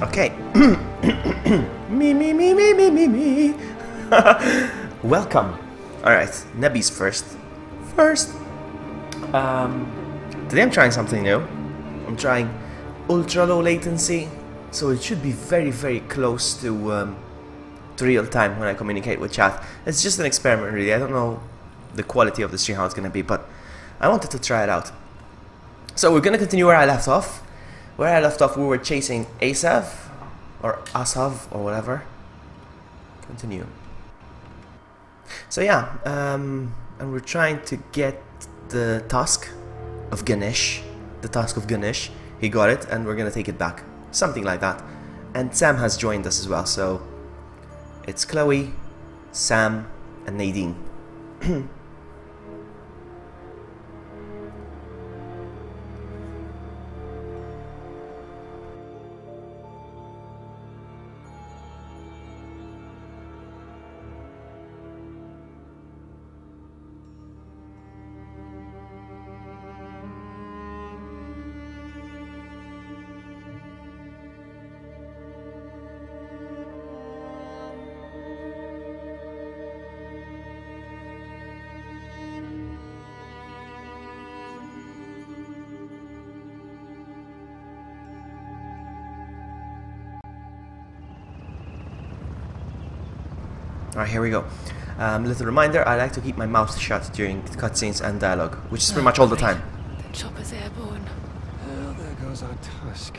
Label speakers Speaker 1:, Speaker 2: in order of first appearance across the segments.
Speaker 1: Okay. Me. Welcome. Alright, Nebby's first. Today I'm trying something new. I'm trying ultra low latency, so it should be very close to real time when I communicate with chat. It's just an experiment really. I don't know the quality of the stream, how it's gonna be, but I wanted to try it out. So we're gonna continue where I left off. Where I left off, we were chasing Asav, or Asav, or whatever. Continue. So yeah, and we're trying to get the task of Ganesh. The task of Ganesh. He got it, and we're gonna take it back. Something like that. And Sam has joined us as well, so it's Chloe, Sam, and Nadine. Alright, here we go. Little reminder, I like to keep my mouth shut during cutscenes and dialogue, which is pretty much all the time.
Speaker 2: The chopper's airborne.
Speaker 3: Well, there goes our Tusk.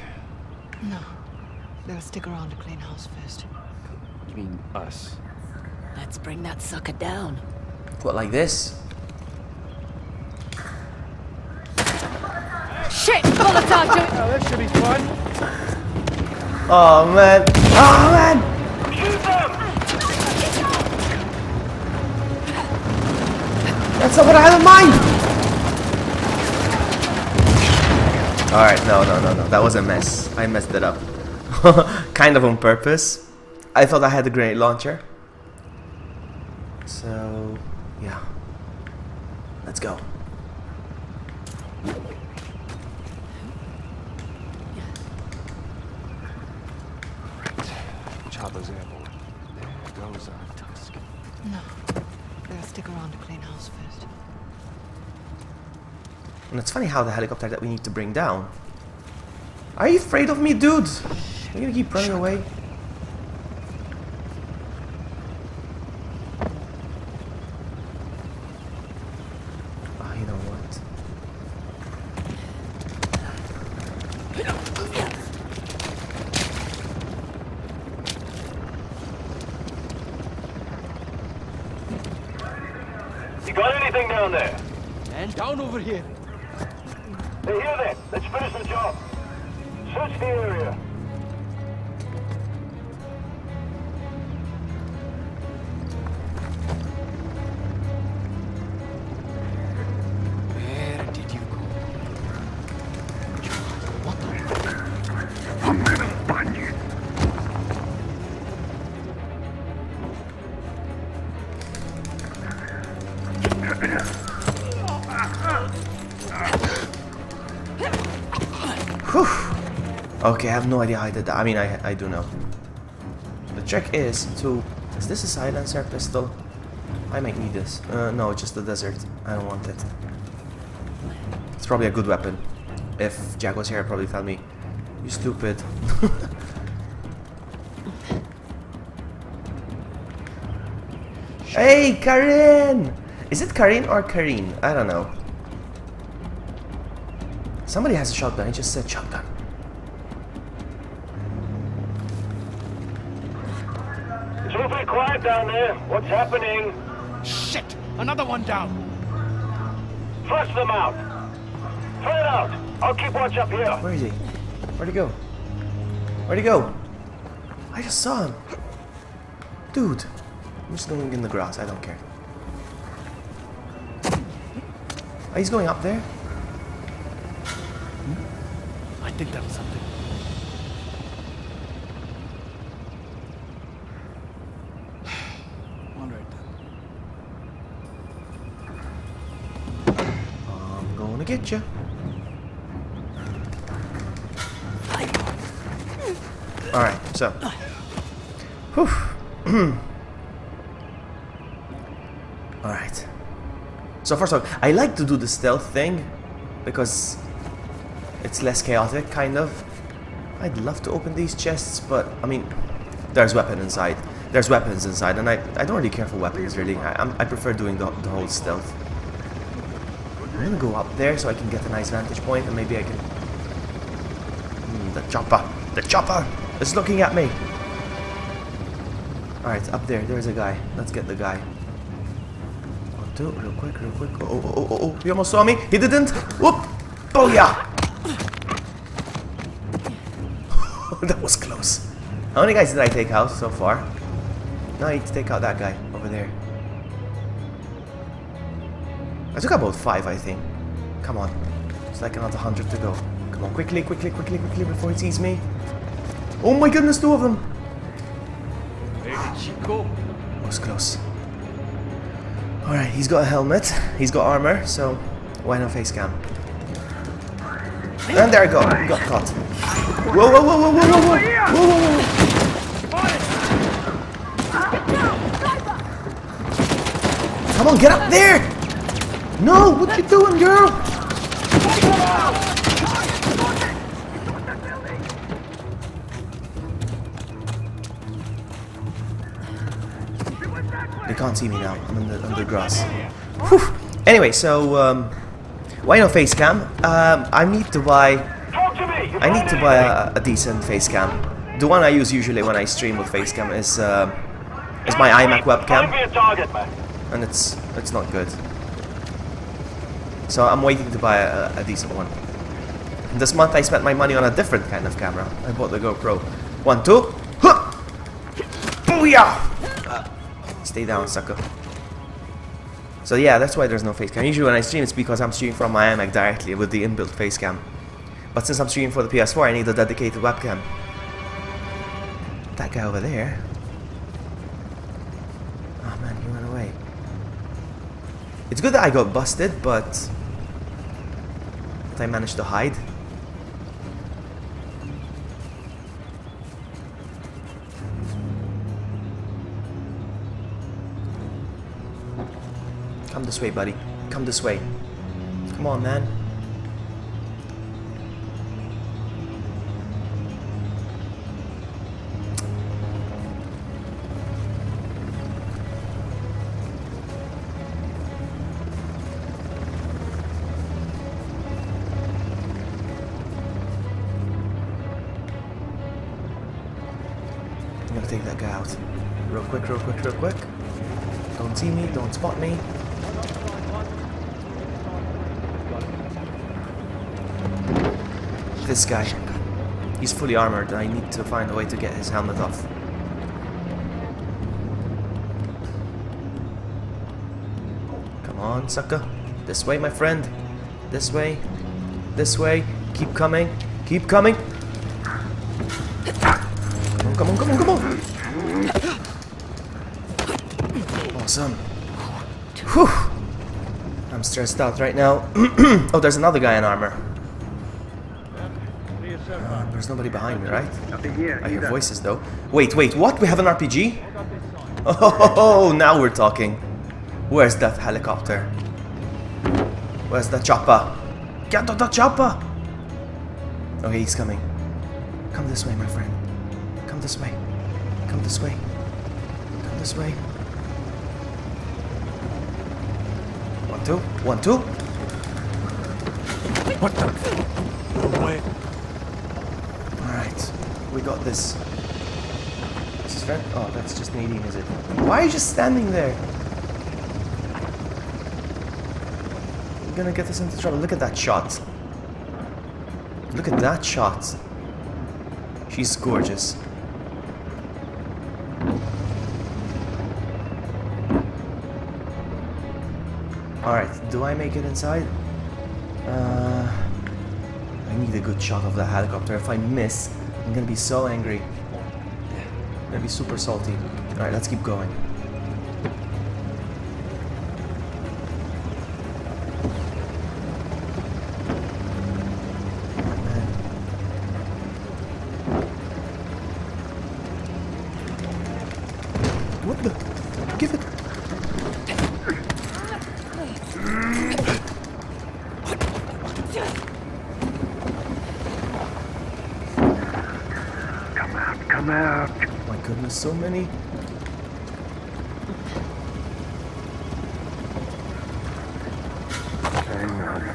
Speaker 2: No. They'll stick around to clean house first.
Speaker 3: You mean us?
Speaker 2: Let's bring that sucker down.
Speaker 1: What, like this?
Speaker 2: Shit! Molotov to it!
Speaker 3: Oh, that should be fun.
Speaker 1: Oh man! Oh man!
Speaker 3: Shoot them!
Speaker 1: That's not what I had in mind! Alright, no. That was a mess. I messed it up. Kind of on purpose. I thought I had a grenade launcher. So, yeah. Let's go.
Speaker 3: Chopper's airborne. There goes our Tusk.
Speaker 2: No. They'll stick around to clean house first.
Speaker 1: And it's funny how the helicopter that we need to bring down. Are you afraid of me, dude? You're gonna keep running away? Oh, you know what?
Speaker 4: You got anything down there?
Speaker 3: And down over here.
Speaker 4: They're here then. Let's finish the job. Search the area.
Speaker 3: Where did you go? What the? I'm gonna find you.
Speaker 1: Whew. Okay, I have no idea how I did that. I mean, I do know. The trick is to... Is this a silencer pistol? I might need this. No, it's just the desert. I don't want it. It's probably a good weapon. If Jack was here, I'd probably tell me, you stupid. Hey, Karin! Is it Karin or Karin? I don't know. Somebody has a shotgun. I just said shotgun.
Speaker 4: It's awfully quiet down there. What's happening?
Speaker 3: Shit! Another one down.
Speaker 4: Flush them out. Throw it out. I'll keep watch up here.
Speaker 1: Where is he? Where'd he go? Where'd he go? I just saw him. Dude. I'm just going in the grass. I don't care. Oh, he's going up there?
Speaker 3: I think that was something. All right then.
Speaker 1: I'm gonna get you. Alright, so. Whew. Alright. So first of all, I like to do the stealth thing because it's less chaotic, kind of. I'd love to open these chests, but I mean, there's weapons inside. There's weapons inside, and I don't really care for weapons, really. I prefer doing the whole stealth. I'm gonna go up there so I can get a nice vantage point, and maybe I can... the chopper! The chopper is looking at me! Alright, up there, there's a guy. Let's get the guy. 1, 2, real quick, real quick. Oh, he almost saw me! He didn't! Whoop! Booyah! That was close. How many guys did I take out so far? Now I need to take out that guy over there. I took out about 5, I think. Come on. It's like another 100 to go. Come on, quickly, quickly, quickly, quickly, before he sees me. Oh my goodness, 2 of them! That was close. Alright, he's got a helmet. He's got armor, so why no face cam? And there I go. He got caught. Whoa, whoa, whoa, whoa, whoa, whoa, whoa, whoa, whoa, whoa. Come on, get up there! No, what you doing, girl? They can't see me now. I'm under grass. Whew. Anyway, so why no face cam? I need to buy a decent face cam. The one I use usually when I stream with face cam is my iMac webcam, and it's not good. So I'm waiting to buy a decent one. This month I spent my money on a different kind of camera. I bought the GoPro. 1, 2. Huh! Booyah! Stay down, sucker. So yeah, that's why there's no face cam. Usually when I stream, it's because I'm streaming from my iMac directly with the inbuilt face cam. But since I'm streaming for the PS4, I need a dedicated webcam. That guy over there. Oh man, he went away. It's good that I got busted, but I managed to hide. Come this way, buddy. Come this way. Come on, man. I'm gonna take that guy out. Real quick, real quick, real quick. Don't see me, don't spot me. This guy. He's fully armored and I need to find a way to get his helmet off. Come on, sucker. This way, my friend. This way. This way. Keep coming. Keep coming. Come on, come on, come on, come on. Awesome. Whew. I'm stressed out right now. Oh, there's another guy in armor. There's nobody behind me, right? I hear voices though. Wait, wait, what? We have an RPG? Oh, now we're talking. Where's that helicopter? Where's the chopper? Get on the chopper! Okay, he's coming. Come this way, my friend. Come this way. Come this way. Come this way. 1, 2. 1, 2.
Speaker 3: What the? Wait.
Speaker 1: Alright, we got this. Is his friend? Oh, that's just Nadine, is it? Why are you just standing there? You're gonna get us into trouble. Look at that shot. Look at that shot. She's gorgeous. Alright, do I make it inside? I need a good shot of the helicopter. If I miss, I'm gonna be so angry. I'm gonna be super salty. Alright, let's keep going. What the? Give it.
Speaker 3: Come out.
Speaker 1: My goodness, so many.
Speaker 3: Hang on.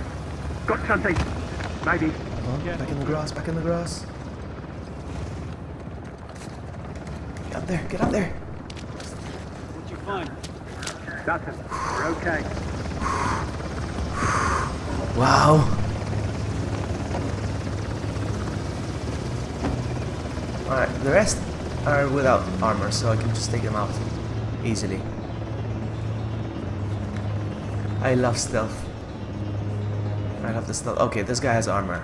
Speaker 3: Got something. Maybe.
Speaker 1: Come on, back in the grass, back in the grass. Get up there, get up there.
Speaker 5: What'd you find?
Speaker 3: Nothing. We're okay.
Speaker 1: Wow. Alright, the rest are without armor, so I can just take them out easily. I love stealth. I love the stealth. Okay, this guy has armor.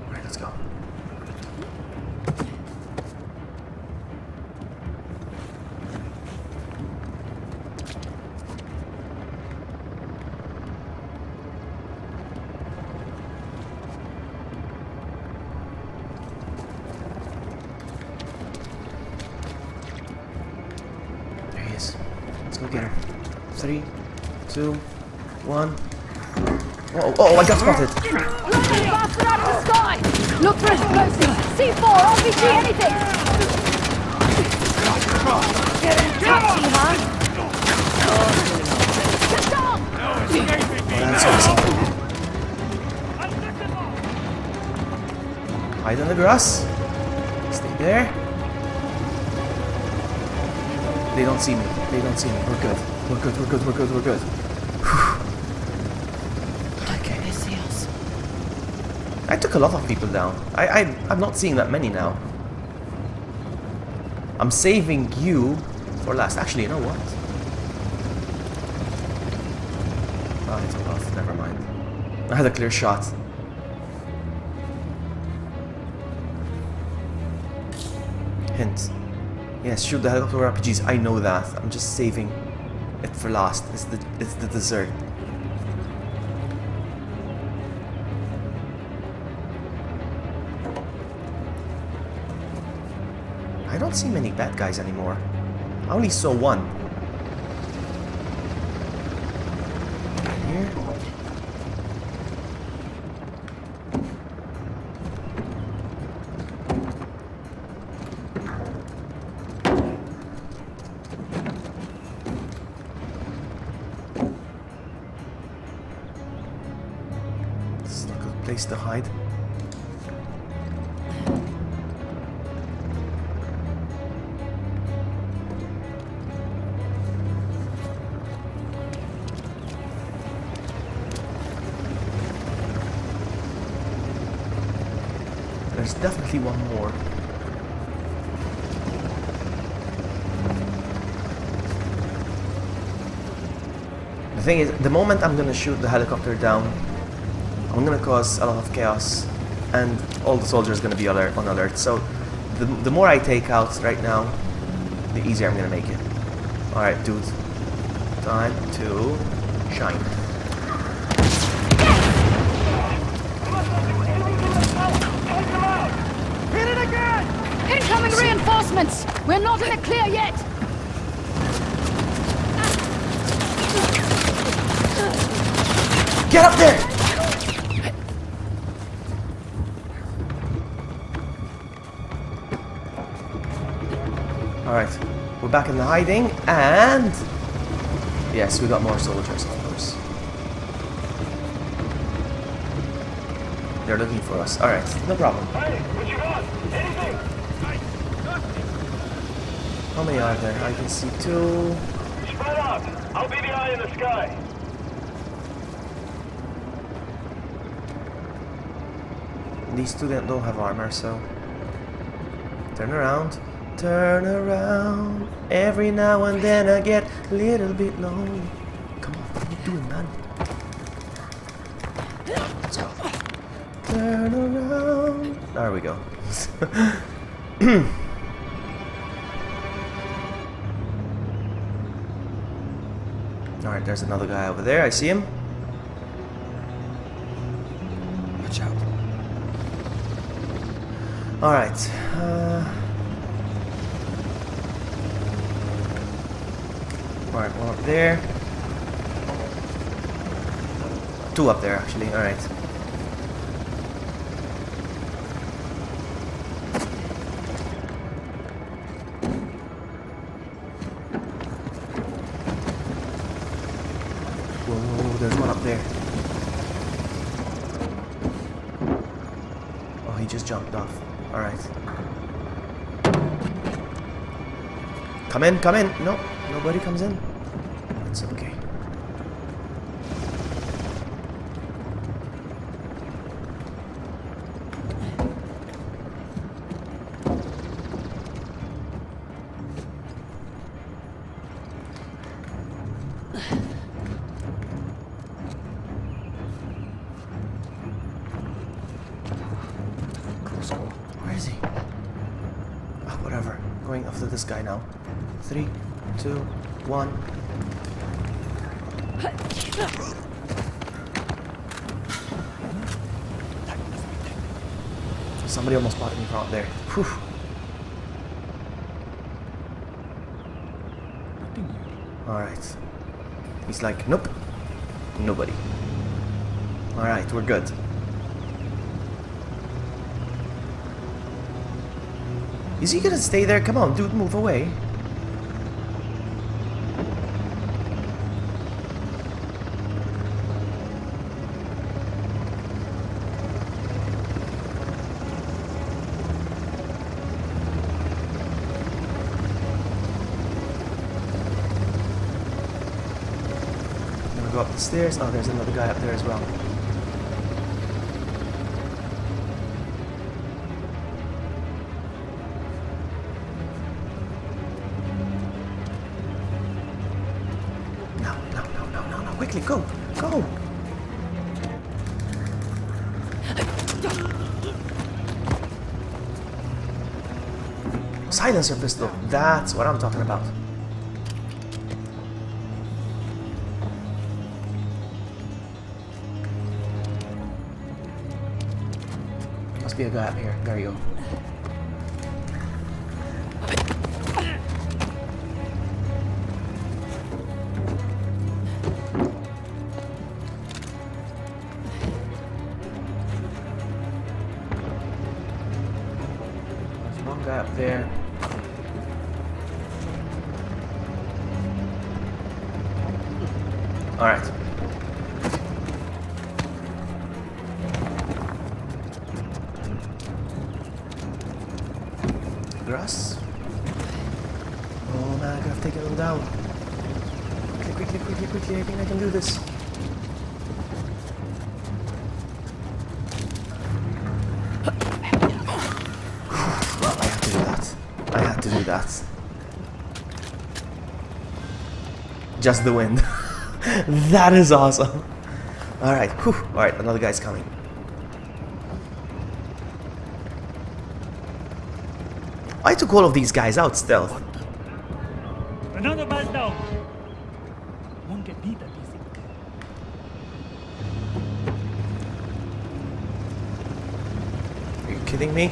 Speaker 1: Alright, let's go. There he is. Let's go get him. 3, 2, 1. Oh, oh, I got spotted.
Speaker 6: Lightning bastard out of the sky! Look for explosives! C4, RPG, anything! Touchy, huh? Get down!
Speaker 1: Oh, that's awesome. Hide in the grass. Stay there. They don't see me. They don't see me. We're good. We're good. We're good. We're good. We're good. Okay.
Speaker 2: They see us.
Speaker 1: I took a lot of people down. I'm not seeing that many now. I'm saving you for last. Actually, you know what? Oh, it's a lot. Never mind. I had a clear shot. Hint. Yes, shoot the helicopter RPGs. I know that. I'm just saving it for last. It's the dessert. I don't see many bad guys anymore. I only saw one. Here. This is not a good place to hide. There's definitely one more. The thing is, the moment I'm gonna shoot the helicopter down, I'm gonna cause a lot of chaos, and all the soldiers are gonna be on alert. So, the more I take out right now, the easier I'm gonna make it. Alright, dude. Time to shine.
Speaker 4: Hit it again!
Speaker 6: Incoming reinforcements! We're not in the clear yet!
Speaker 1: Get up there! Alright, we're back in the hiding, and... yes, we got more soldiers, of course. They're looking for us. Alright, no problem.
Speaker 4: Hey, what you got? Anything?
Speaker 1: How many are there? I can see 2.
Speaker 4: Spread out. I'll be the eye in the sky.
Speaker 1: These 2 don't have armor, so... turn around. Turn around. Every now and then I get a little bit lonely. Come on, what are you doing, man? Let's go. Turn around. There we go. Alright, there's another guy over there. I see him.
Speaker 5: Watch out.
Speaker 1: Alright. Alright, one up there. Two up there, actually. Alright. Whoa, there's one up there. Oh, he just jumped off. Alright. Come in, come in. No, nobody comes in. It's okay. Where is he? Oh, whatever. Going after this guy now. 3, 2, 1. Somebody almost spotted me from out there. Whew. Alright. He's like, nope. Nobody. Alright, we're good. Is he gonna stay there? Come on, dude, move away. I'm gonna go up the stairs. Oh, there's another guy up there as well. Quickly, go! Go! Silencer pistol. That's what I'm talking about. Must be a guy up here. There you go. Guy up there. All right. Grass. Oh man, I could have taken him down. Quickly, quickly, quickly, quickly. I think I can do this. To do that. Just the wind. That is awesome. Alright, alright, another guy's coming. I took all of these guys out stealth.
Speaker 5: Another man down. Won't get beat that easy.
Speaker 1: Are you kidding me?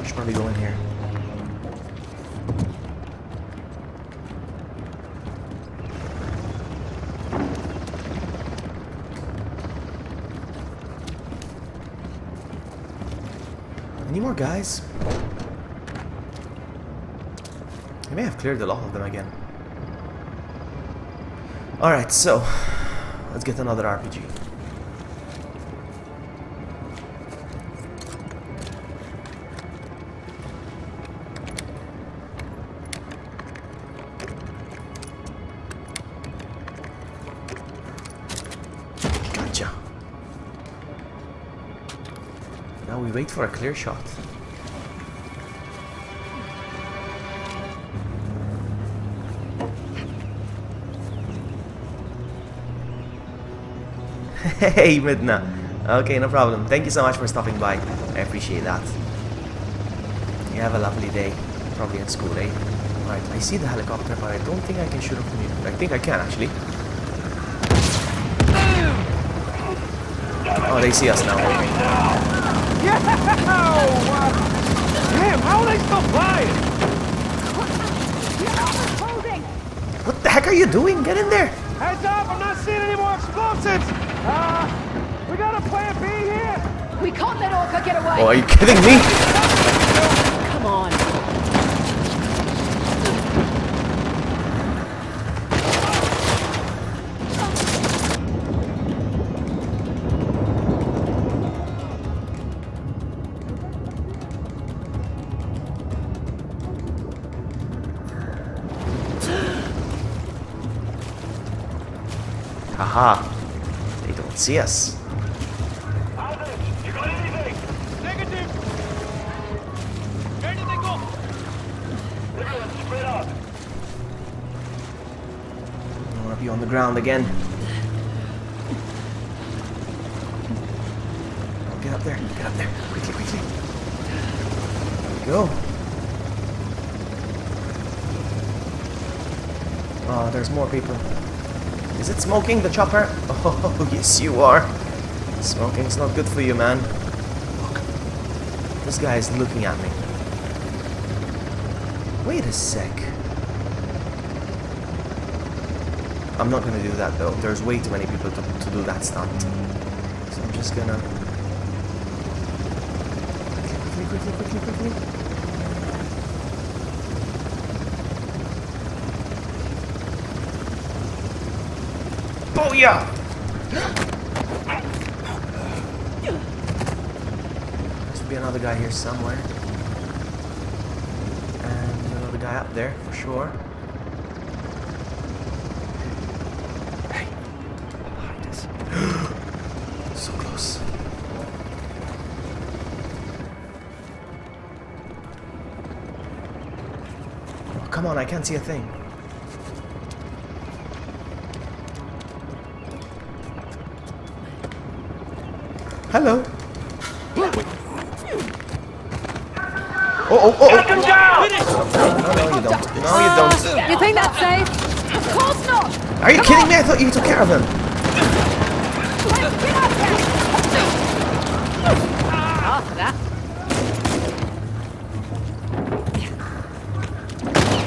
Speaker 1: Should probably go in here. Any more guys? I may have cleared a lot of them again. Alright, so let's get another RPG. Gotcha. Now we wait for a clear shot. Hey, Midna. Okay, no problem. Thank you so much for stopping by. I appreciate that. You have a lovely day. Probably in school, eh? Right, I see the helicopter, but I don't think I can shoot it from here. I think I can, actually. Oh, they see us now.
Speaker 4: Damn, how are they still flying?
Speaker 1: What the heck are you doing? Get in there!
Speaker 4: Heads up, I'm not seeing any more explosives! We got a plan B here!
Speaker 6: We can't let Orca get away.
Speaker 1: Oh, are you kidding me?
Speaker 6: Come on.
Speaker 1: Haha. They don't see us.
Speaker 4: You got anything? Negative! Where did they go? Everyone spread out.
Speaker 1: I want to be on the ground again. Oh, get up there. Get up there. Quickly, quickly. There we go. Oh, there's more people. Is it smoking, the chopper? Oh, yes you are. Smoking's not good for you, man. Look. This guy is looking at me. Wait a sec. I'm not gonna do that though. There's way too many people to do that stunt. So I'm just gonna... Quickly. Oh yeah! There should be another guy here somewhere. And another guy up there, for sure. Hey! Behind us. So close. Oh, come on, I can't see a thing. Hello. Oh.
Speaker 4: Take him down!
Speaker 1: No, you don't. No, you don't.
Speaker 6: You think that's safe? Of course not.
Speaker 1: Are you kidding me? I thought you took care of him.
Speaker 6: Let's get out there. After that.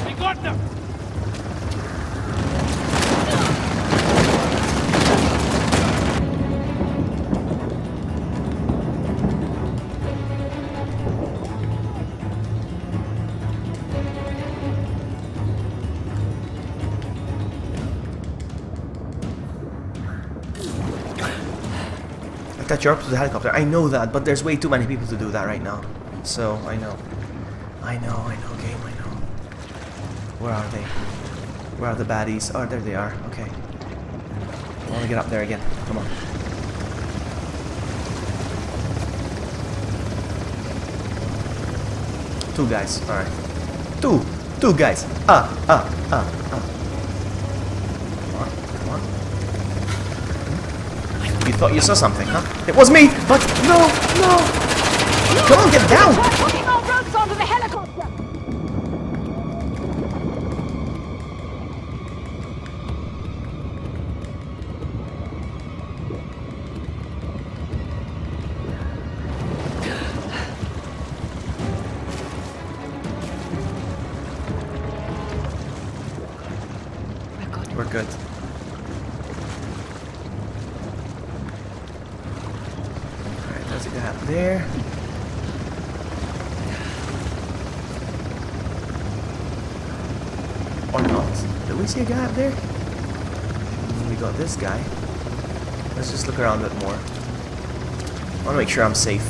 Speaker 4: We got them!
Speaker 1: That you're up to the helicopter. I know that, but there's way too many people to do that right now. So, I know, game, I know. Where are they? Where are the baddies? Oh, there they are. Okay. I want to get up there again. Come on. Two guys. Alright. Two guys. Come on. You thought you saw something, huh? It was me, but no. Come on, get down.
Speaker 6: Try putting our ropes onto the helicopter.
Speaker 1: We're good. Alright, there's a guy up there. Or not. Did we see a guy up there? We got this guy. Let's just look around a bit more. I want to make sure I'm safe.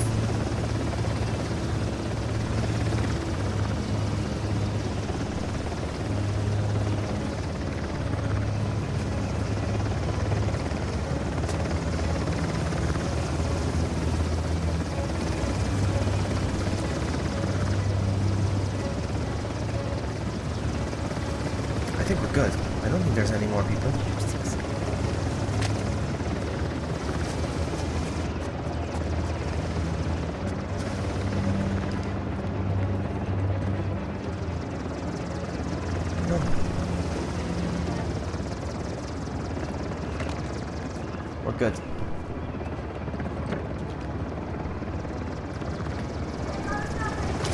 Speaker 1: I think we're good. I don't think there's any more people. We're good.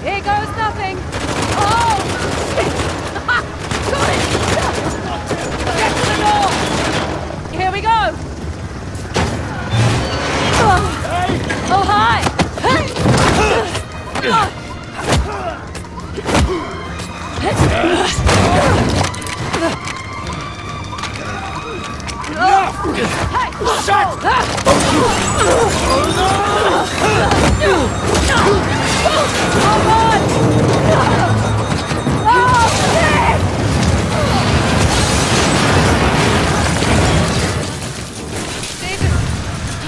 Speaker 6: Here goes nothing. Oh, shit! Got it! Get to the door! Here we go! Oh, hi!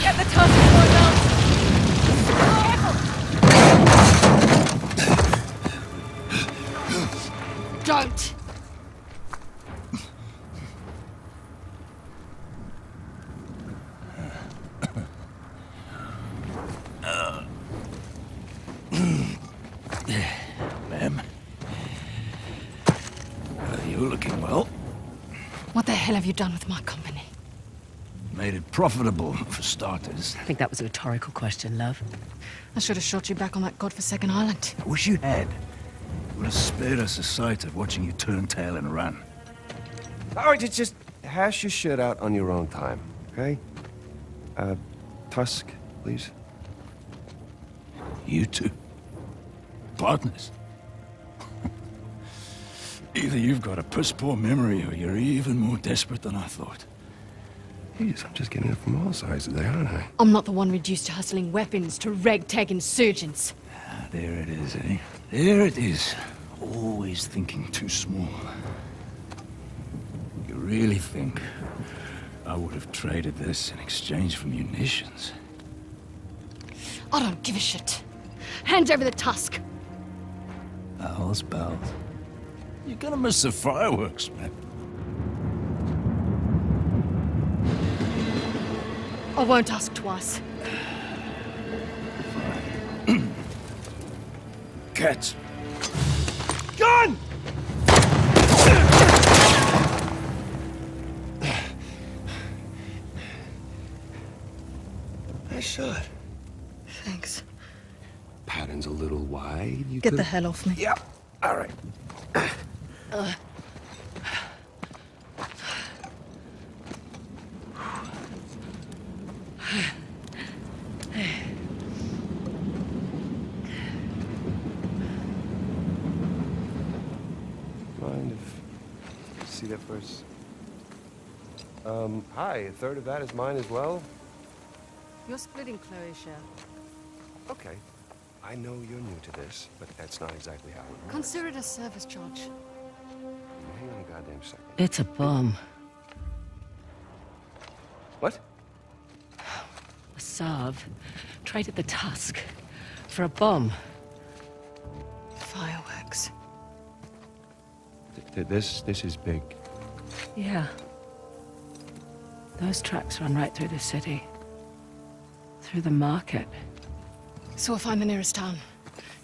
Speaker 6: Get the tusk before it melts. Don't!
Speaker 3: Ma'am? You're looking well.
Speaker 2: What the hell have you done with my company?
Speaker 3: Made it profitable, for starters.
Speaker 7: I think that was a rhetorical question, love.
Speaker 2: I should have shot you back on that godforsaken island.
Speaker 3: I wish you had. It would have spared us the sight of watching you turn tail and run.
Speaker 8: All right, just hash your shit out on your own time, okay? Tusk, please.
Speaker 3: You two? Partners? Either you've got a piss-poor memory or you're even more desperate than I thought.
Speaker 8: Jeez, I'm just getting it from all sides today, aren't I?
Speaker 2: I'm not the one reduced to hustling weapons to ragtag insurgents.
Speaker 3: Ah, there it is, eh? There it is. Always thinking too small. You really think I would have traded this in exchange for munitions?
Speaker 2: I don't give a shit. Hand over the tusk.
Speaker 3: Pals, pals. You're gonna miss the fireworks, man.
Speaker 2: I won't ask twice.
Speaker 3: Cats.
Speaker 8: Gun! Nice shot.
Speaker 2: Thanks.
Speaker 8: Pattern's a little wide. You
Speaker 2: Get
Speaker 8: could...
Speaker 2: the hell off me.
Speaker 8: Yep. All right. Mind if I see that first? Hi. A third of that is mine as well.
Speaker 2: You're splitting Chloe share.
Speaker 8: Okay. I know you're new to this, but that's not exactly how it works.
Speaker 2: Consider it a service charge.
Speaker 8: Hang on a goddamn second.
Speaker 7: It's a bomb.
Speaker 8: What?
Speaker 7: Sav traded the tusk for a bomb.
Speaker 2: Fireworks.
Speaker 8: This is big.
Speaker 7: Yeah. Those tracks run right through the city. Through the market.
Speaker 2: So we'll find the nearest town.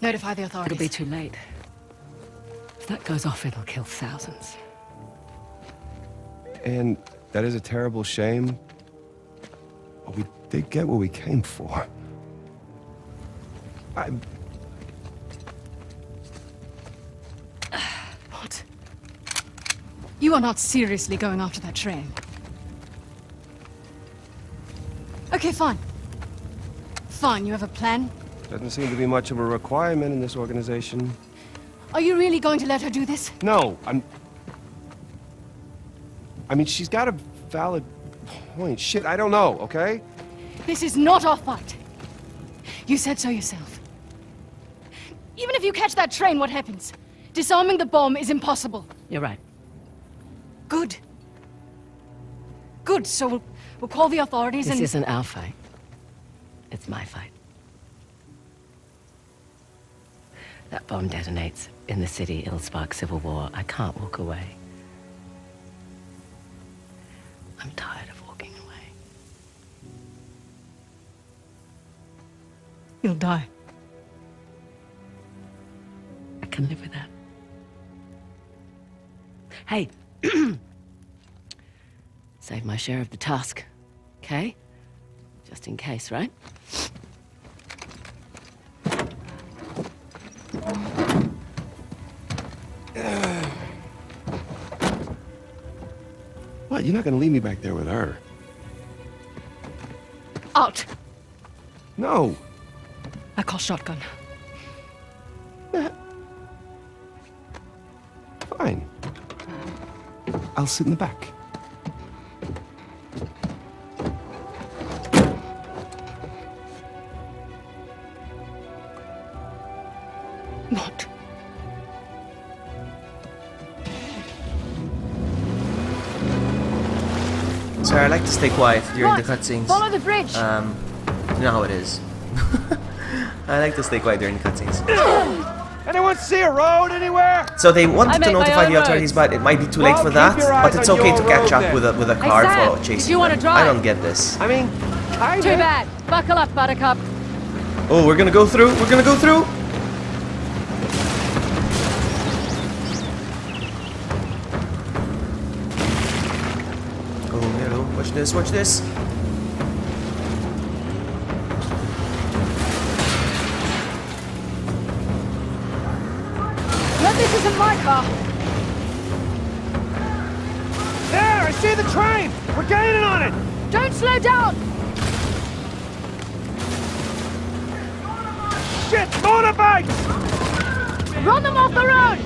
Speaker 2: Notify the authorities.
Speaker 7: It'll be too late. If that goes off, it'll kill thousands.
Speaker 8: And that is a terrible shame. But we did get what we came for.
Speaker 2: What? You are not seriously going after that train. Okay, fine. Fine, you have a plan?
Speaker 8: Doesn't seem to be much of a requirement in this organization.
Speaker 2: Are you really going to let her do this?
Speaker 8: No, I mean, she's got a valid point. Shit, I don't know, okay?
Speaker 2: This is not our fight. You said so yourself. Even if you catch that train, what happens? Disarming the bomb is impossible.
Speaker 7: You're right.
Speaker 2: Good. Good, so we'll call the authorities
Speaker 7: This
Speaker 2: and...
Speaker 7: isn't our fight. It's my fight. That bomb detonates in the city, it'll spark civil war. I can't walk away. I'm tired of walking away.
Speaker 2: You'll die.
Speaker 7: I can live with that. Hey! Save my share of the tusk, okay? Just in case, right?
Speaker 8: What? You're not gonna leave me back there with her?
Speaker 2: Out!
Speaker 8: No.
Speaker 2: I call shotgun.
Speaker 8: Fine. I'll sit in the back.
Speaker 2: What?
Speaker 1: Sorry, I like to stay quiet during
Speaker 2: Right,
Speaker 1: the cutscenes.
Speaker 2: follow the bridge.
Speaker 1: You know how it is. I like to stay quiet during the cutscenes.
Speaker 4: Anyone see a road anywhere?
Speaker 1: So they wanted
Speaker 2: I
Speaker 1: to
Speaker 2: make my
Speaker 1: notify
Speaker 2: own
Speaker 1: the authorities, but it might be too late
Speaker 4: Well,
Speaker 1: for
Speaker 4: keep
Speaker 1: that.
Speaker 4: your eyes
Speaker 1: But it's
Speaker 4: on
Speaker 1: okay
Speaker 4: your
Speaker 1: to catch
Speaker 4: road
Speaker 1: up with a car
Speaker 2: Sam,
Speaker 1: for
Speaker 2: did
Speaker 1: chasing
Speaker 2: you wanna
Speaker 1: them.
Speaker 2: drive?
Speaker 1: I don't get this.
Speaker 4: I mean, kinda.
Speaker 2: Too bad. Buckle up, Buttercup.
Speaker 1: Oh, we're gonna go through. We're gonna go through. Oh, hello. Watch this. Watch this.
Speaker 2: No, this isn't my car.
Speaker 4: There, I see the train. We're gaining on it.
Speaker 2: Don't slow down.
Speaker 4: Shit, motorbikes.
Speaker 2: Run them off the road.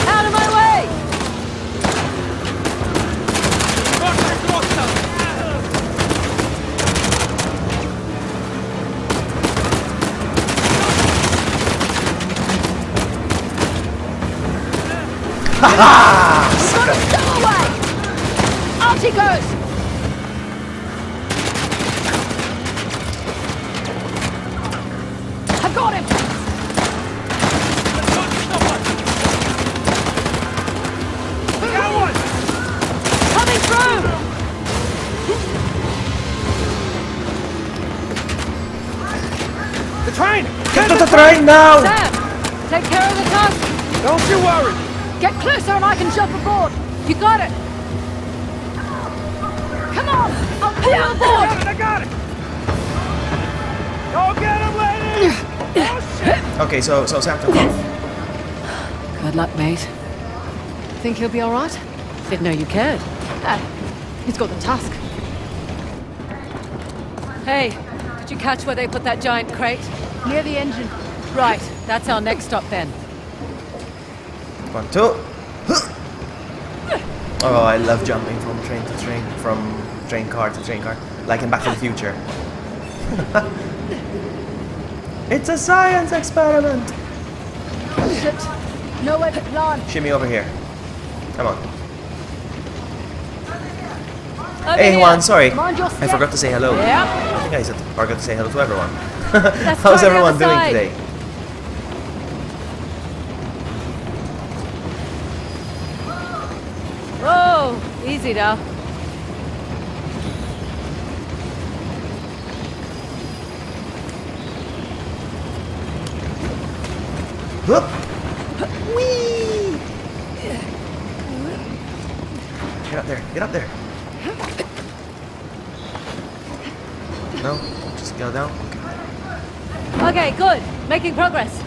Speaker 2: Out of my way. Go away. Out he goes. I've got him.
Speaker 4: Got one.
Speaker 2: Coming through.
Speaker 4: The train.
Speaker 1: Get to the train now!
Speaker 2: Sam, take care of the tusk.
Speaker 4: Don't you worry.
Speaker 2: Get closer and I can jump aboard. You got it. Come on, I'll pull you aboard.
Speaker 4: I got it. Go get him, lady. Oh shit.
Speaker 1: Okay, so Sam took off.
Speaker 7: Good luck, mate.
Speaker 2: Think he'll be all right?
Speaker 7: Didn't know you cared.
Speaker 2: He's got the tusk.
Speaker 7: Hey, did you catch where they put that giant crate?
Speaker 2: Near the engine.
Speaker 7: Right, that's our next stop then.
Speaker 1: 1, 2. Oh, I love jumping from train to train, from train car to train car, like in Back to the Future. It's a science experiment!
Speaker 2: Shit. Nowhere to plant.
Speaker 1: Shimmy over here. Come on.
Speaker 7: Over
Speaker 1: Hey
Speaker 7: here.
Speaker 1: Juan, sorry.
Speaker 2: Mind your
Speaker 1: I
Speaker 2: step.
Speaker 1: forgot to say hello.
Speaker 7: Yeah.
Speaker 1: Yeah, I forgot to say hello to everyone.
Speaker 7: Let's
Speaker 1: How's
Speaker 7: try the
Speaker 1: everyone
Speaker 7: other
Speaker 1: doing
Speaker 7: side.
Speaker 1: today?
Speaker 7: Whoa, easy now.
Speaker 1: Whoop! Whee! Get up there, get up there. No, just go down.
Speaker 7: Okay, good. Making progress.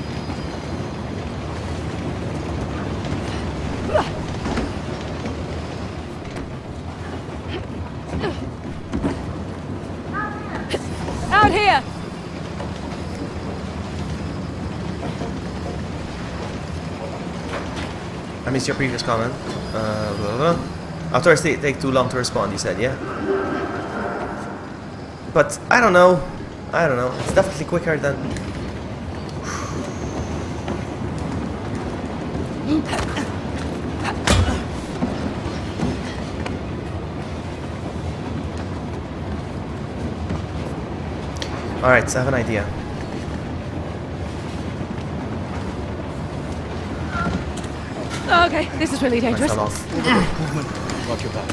Speaker 7: Out here.
Speaker 1: I missed your previous comment. Blah, blah, blah. Authors take too long to respond, you said, yeah? But I don't know. I don't know. It's definitely quicker than... Alright, so I have an idea.
Speaker 2: Okay, this is really
Speaker 1: I
Speaker 2: dangerous.
Speaker 1: fell off.
Speaker 4: Watch your back.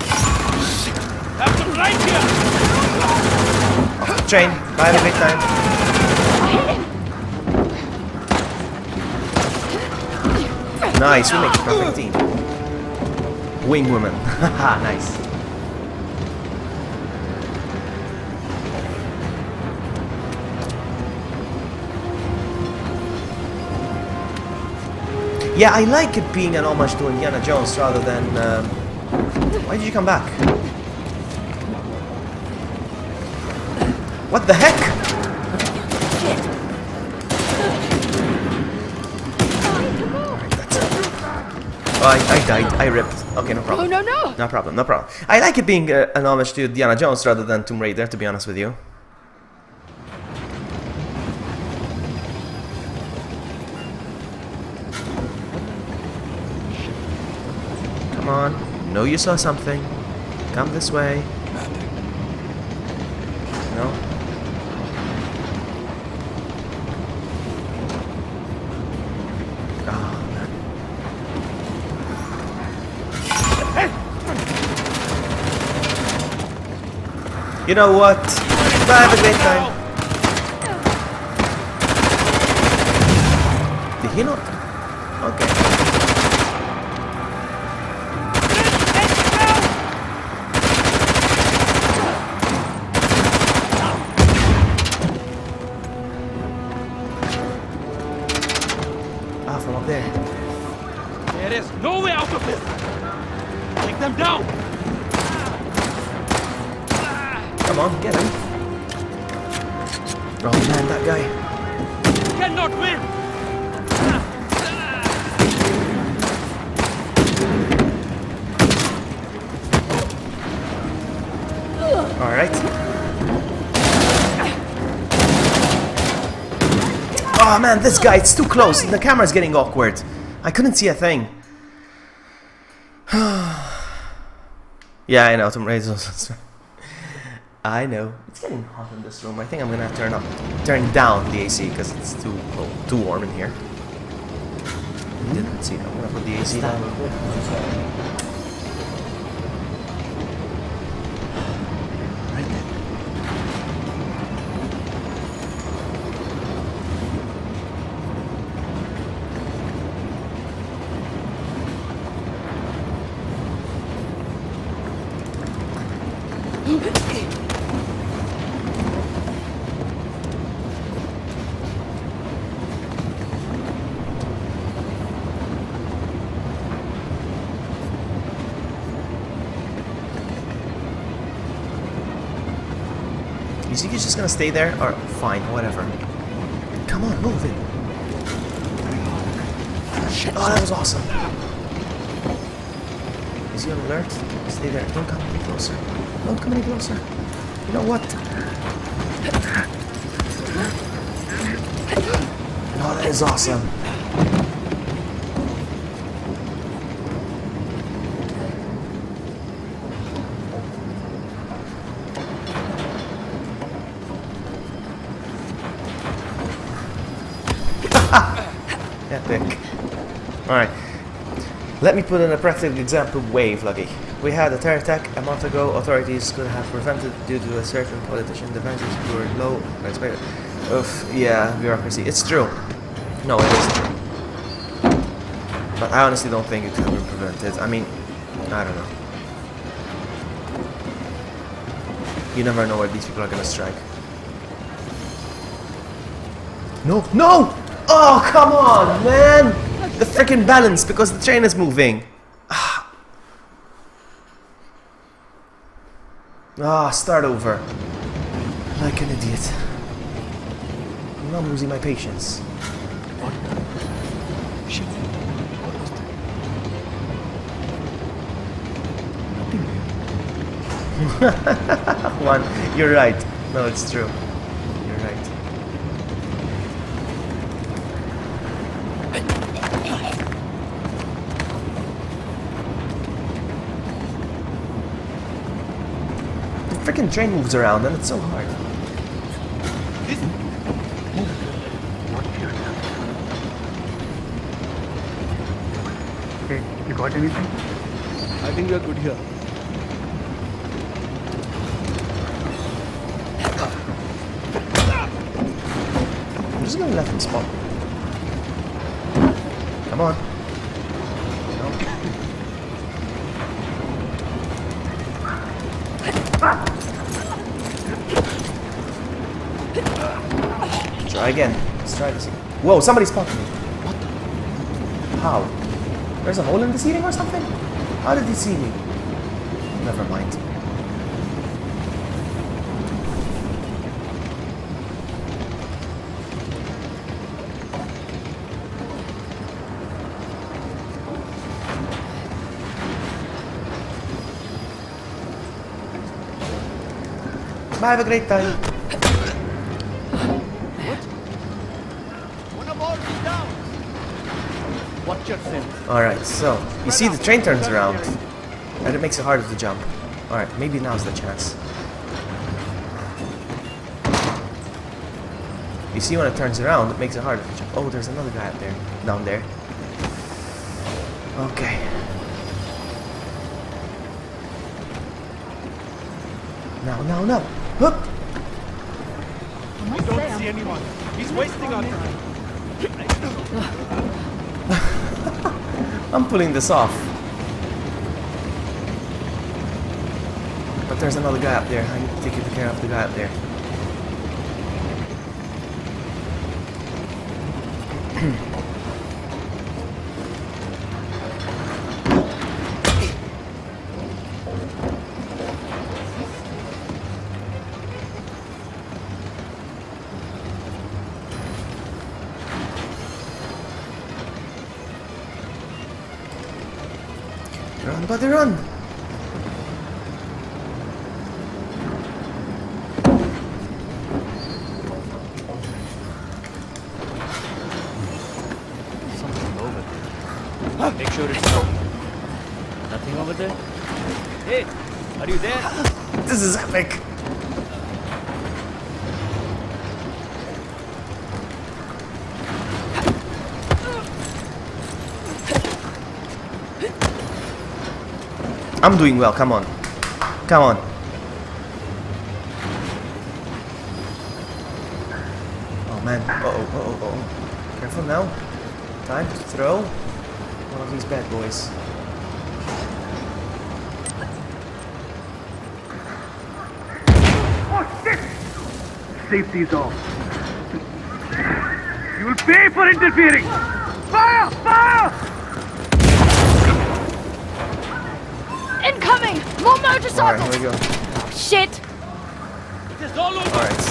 Speaker 1: Train, bye, have a great time. Nice, we make a perfect team. Wing woman. Haha, nice. Yeah, I like it being an homage to Indiana Jones rather than... Why did you come back? What the heck? Oh, I died. I ripped. Okay, no problem.
Speaker 2: Oh, no!
Speaker 1: No problem, no problem. I like it being an homage to Indiana Jones rather than Tomb Raider, to be honest with you. Come on. Know you saw something. Come this way. No? Oh, man. You know what? Have a great time. Did he not? Okay. From up there.
Speaker 9: There is no way out of this! Take them down!
Speaker 1: Come on, get him. Oh man, that guy.
Speaker 9: You cannot win!
Speaker 1: Alright. Oh man, this guy, it's too close. The camera's getting awkward. I couldn't see a thing. Yeah, I know, Tomb Raider. I know. It's getting hot in this room. I think I'm gonna have to turn down the AC because it's too warm in here. Didn't see. I'm gonna put the AC down a little bit. You think he's just gonna stay there? Or fine, whatever. Come on, move it. Oh, that was awesome. Is he on alert? Stay there. Don't come any closer. Don't come any closer. You know what? Oh, that is awesome. Epic. Alright. Let me put in a practical example wave, Lucky. We had a terror attack a month ago. Authorities could have prevented due to a certain politician defenses were low and expected. Yeah, bureaucracy. It's true. No, it isn't. But I honestly don't think it could have been prevented. I mean, I don't know. You never know where these people are gonna strike. No! No! Oh, come on, man! The freaking balance, because the train is moving. Start over. Like an idiot. I'm losing my patience.
Speaker 3: What? Shit. What was that?
Speaker 1: One, you're right. No, it's true. You're right. The freaking train moves around and it's so hard.
Speaker 5: Okay, you got anything?
Speaker 8: I think we're good here.
Speaker 1: I'm just gonna let him spawn. Come on. No. Again, let's try this. Whoa, somebody's spotted me. What the? How? There's a hole in the ceiling or something? How did he see me? Never mind. Bye, have a great time.
Speaker 9: Watch yourself.
Speaker 1: Alright, so, you see the train turns around, and it makes it harder to jump. Alright, maybe now's the chance. You see when it turns around, it makes it harder to jump. Oh, there's another guy up there, down there. Okay. Now. Whoop!
Speaker 9: We don't see anyone. He's wasting our time.
Speaker 1: I'm pulling this off. But there's another guy up there. I need to take care of the guy up there. Run, buddy, run!
Speaker 9: Something over there. Make sure it's open. Nothing over there? Hey, are you there?
Speaker 1: This is epic! I'm doing well, come on. Come on. Oh man, uh-oh. Careful now. Time to throw one of these bad boys.
Speaker 4: Oh shit! Safety's off. You will pay for interfering! Fire! Fire!
Speaker 2: Incoming! More motorcycles!
Speaker 1: Alright, here we go.
Speaker 2: Shit!
Speaker 9: It is all over.
Speaker 1: Alright.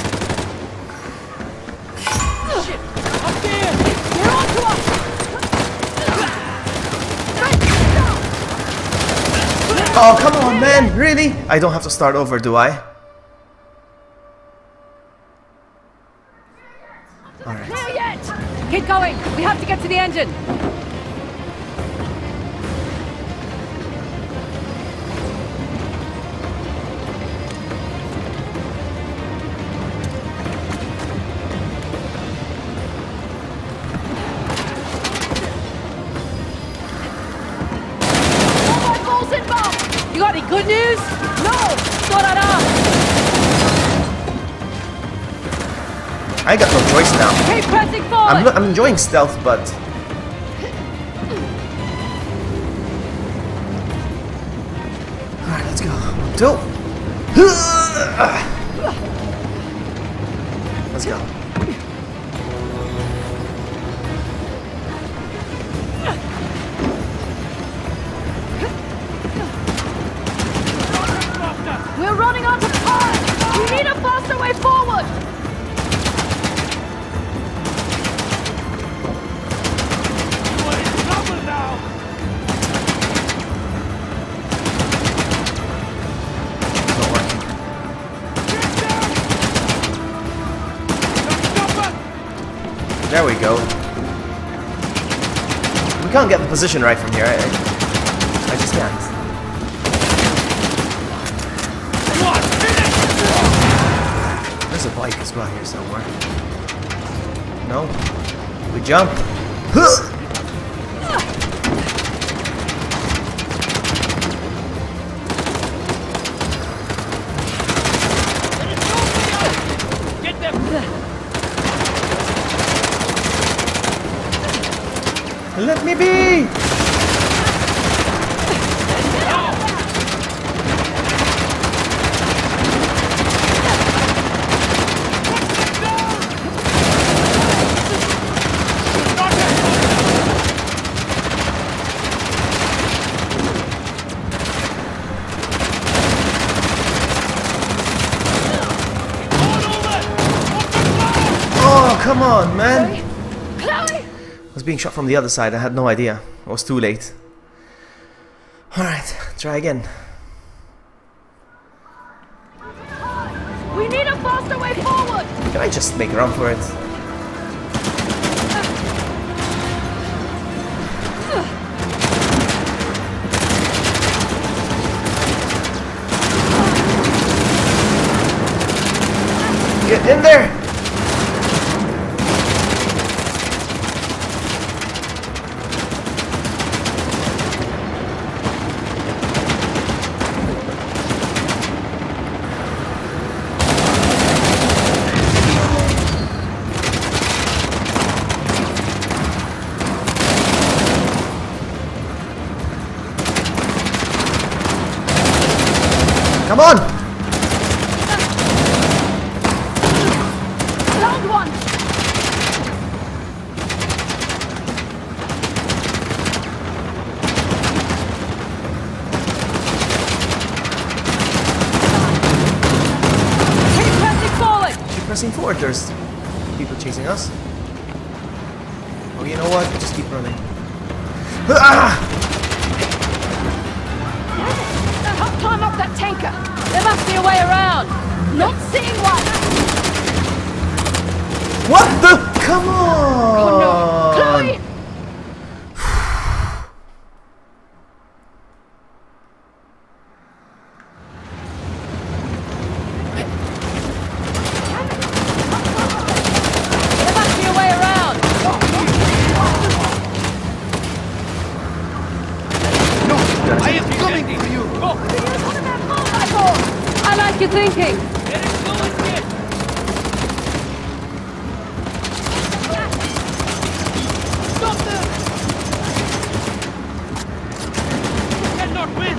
Speaker 9: Shit! Up there!
Speaker 2: They're on to us!
Speaker 1: Oh, come on, man! Really? I don't have to start over, do I? Alright.
Speaker 6: Clear yet! Keep going! We have to get to the engine! You got any good news? No! Thought I'd ask!
Speaker 1: I got no choice now.
Speaker 6: Keep pressing forward!
Speaker 1: I'm enjoying stealth, but... Alright, let's go. 2. Let's go.
Speaker 2: We're running out of time! We need a faster way forward!
Speaker 9: We're in trouble now.
Speaker 1: It's not working. There we go. We can't get the position right from here. I just can't. There's a bike as well here somewhere. No. We jump.
Speaker 9: Get them.
Speaker 1: Let me be! on, man!
Speaker 2: Chloe!
Speaker 1: I was being shot from the other side, I had no idea. It was too late. Alright, try again.
Speaker 6: We need a faster way forward!
Speaker 1: Can I just make a run for it? Get in there! Come on!
Speaker 6: Found one! Keep pressing forward!
Speaker 1: Keep pressing forward, there's people chasing us. Oh, you know what? Just keep running. Ah!
Speaker 6: Help climb up that tanker! There must be a way around! Not seeing one!
Speaker 1: What the? Come on!
Speaker 6: Oh no! Chloe! There must be a way around!
Speaker 9: I am coming for you! Go!
Speaker 6: I like your thinking!
Speaker 9: There is no escape! Stop them! You cannot win!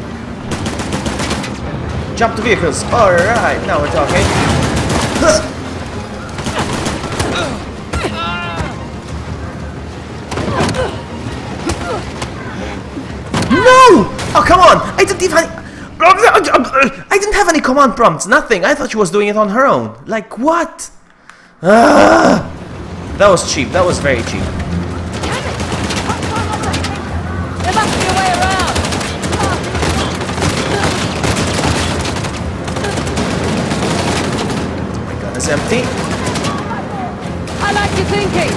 Speaker 1: Jump to vehicles. Alright, now we're talking. No! Oh, come on! I didn't have any command prompts, nothing. I thought she was doing it on her own. Like, what? That was cheap. That was very cheap.
Speaker 6: There must be a way around!
Speaker 1: My gun is empty.
Speaker 6: I like your thinking!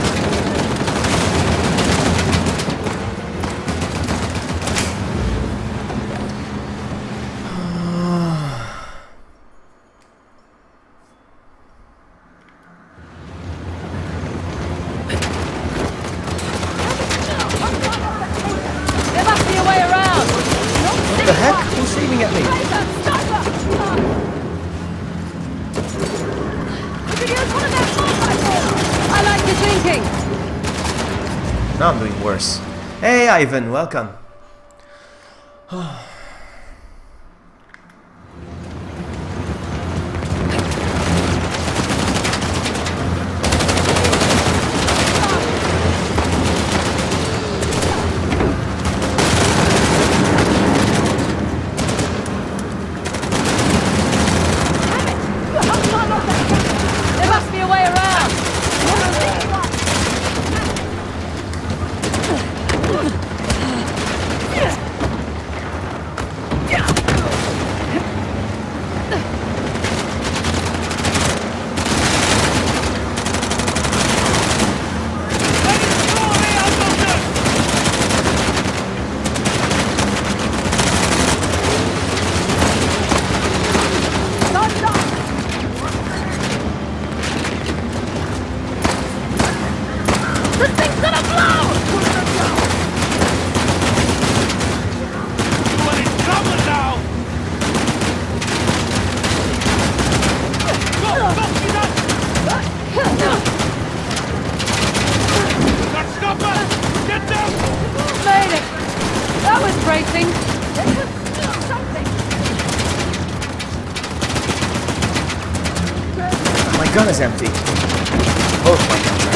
Speaker 6: There must be a way around!
Speaker 1: What the heck? Who's aiming at me?
Speaker 6: I like your thinking!
Speaker 1: Now I'm doing worse. Hey, Ivan, welcome.
Speaker 6: There must be a way around! The thing's gonna blow!
Speaker 9: You are in trouble now! Go! Stop it! Not stop us! Get down!
Speaker 6: Made it! That was bracing! Something!
Speaker 1: My gun is empty. Both my guns are.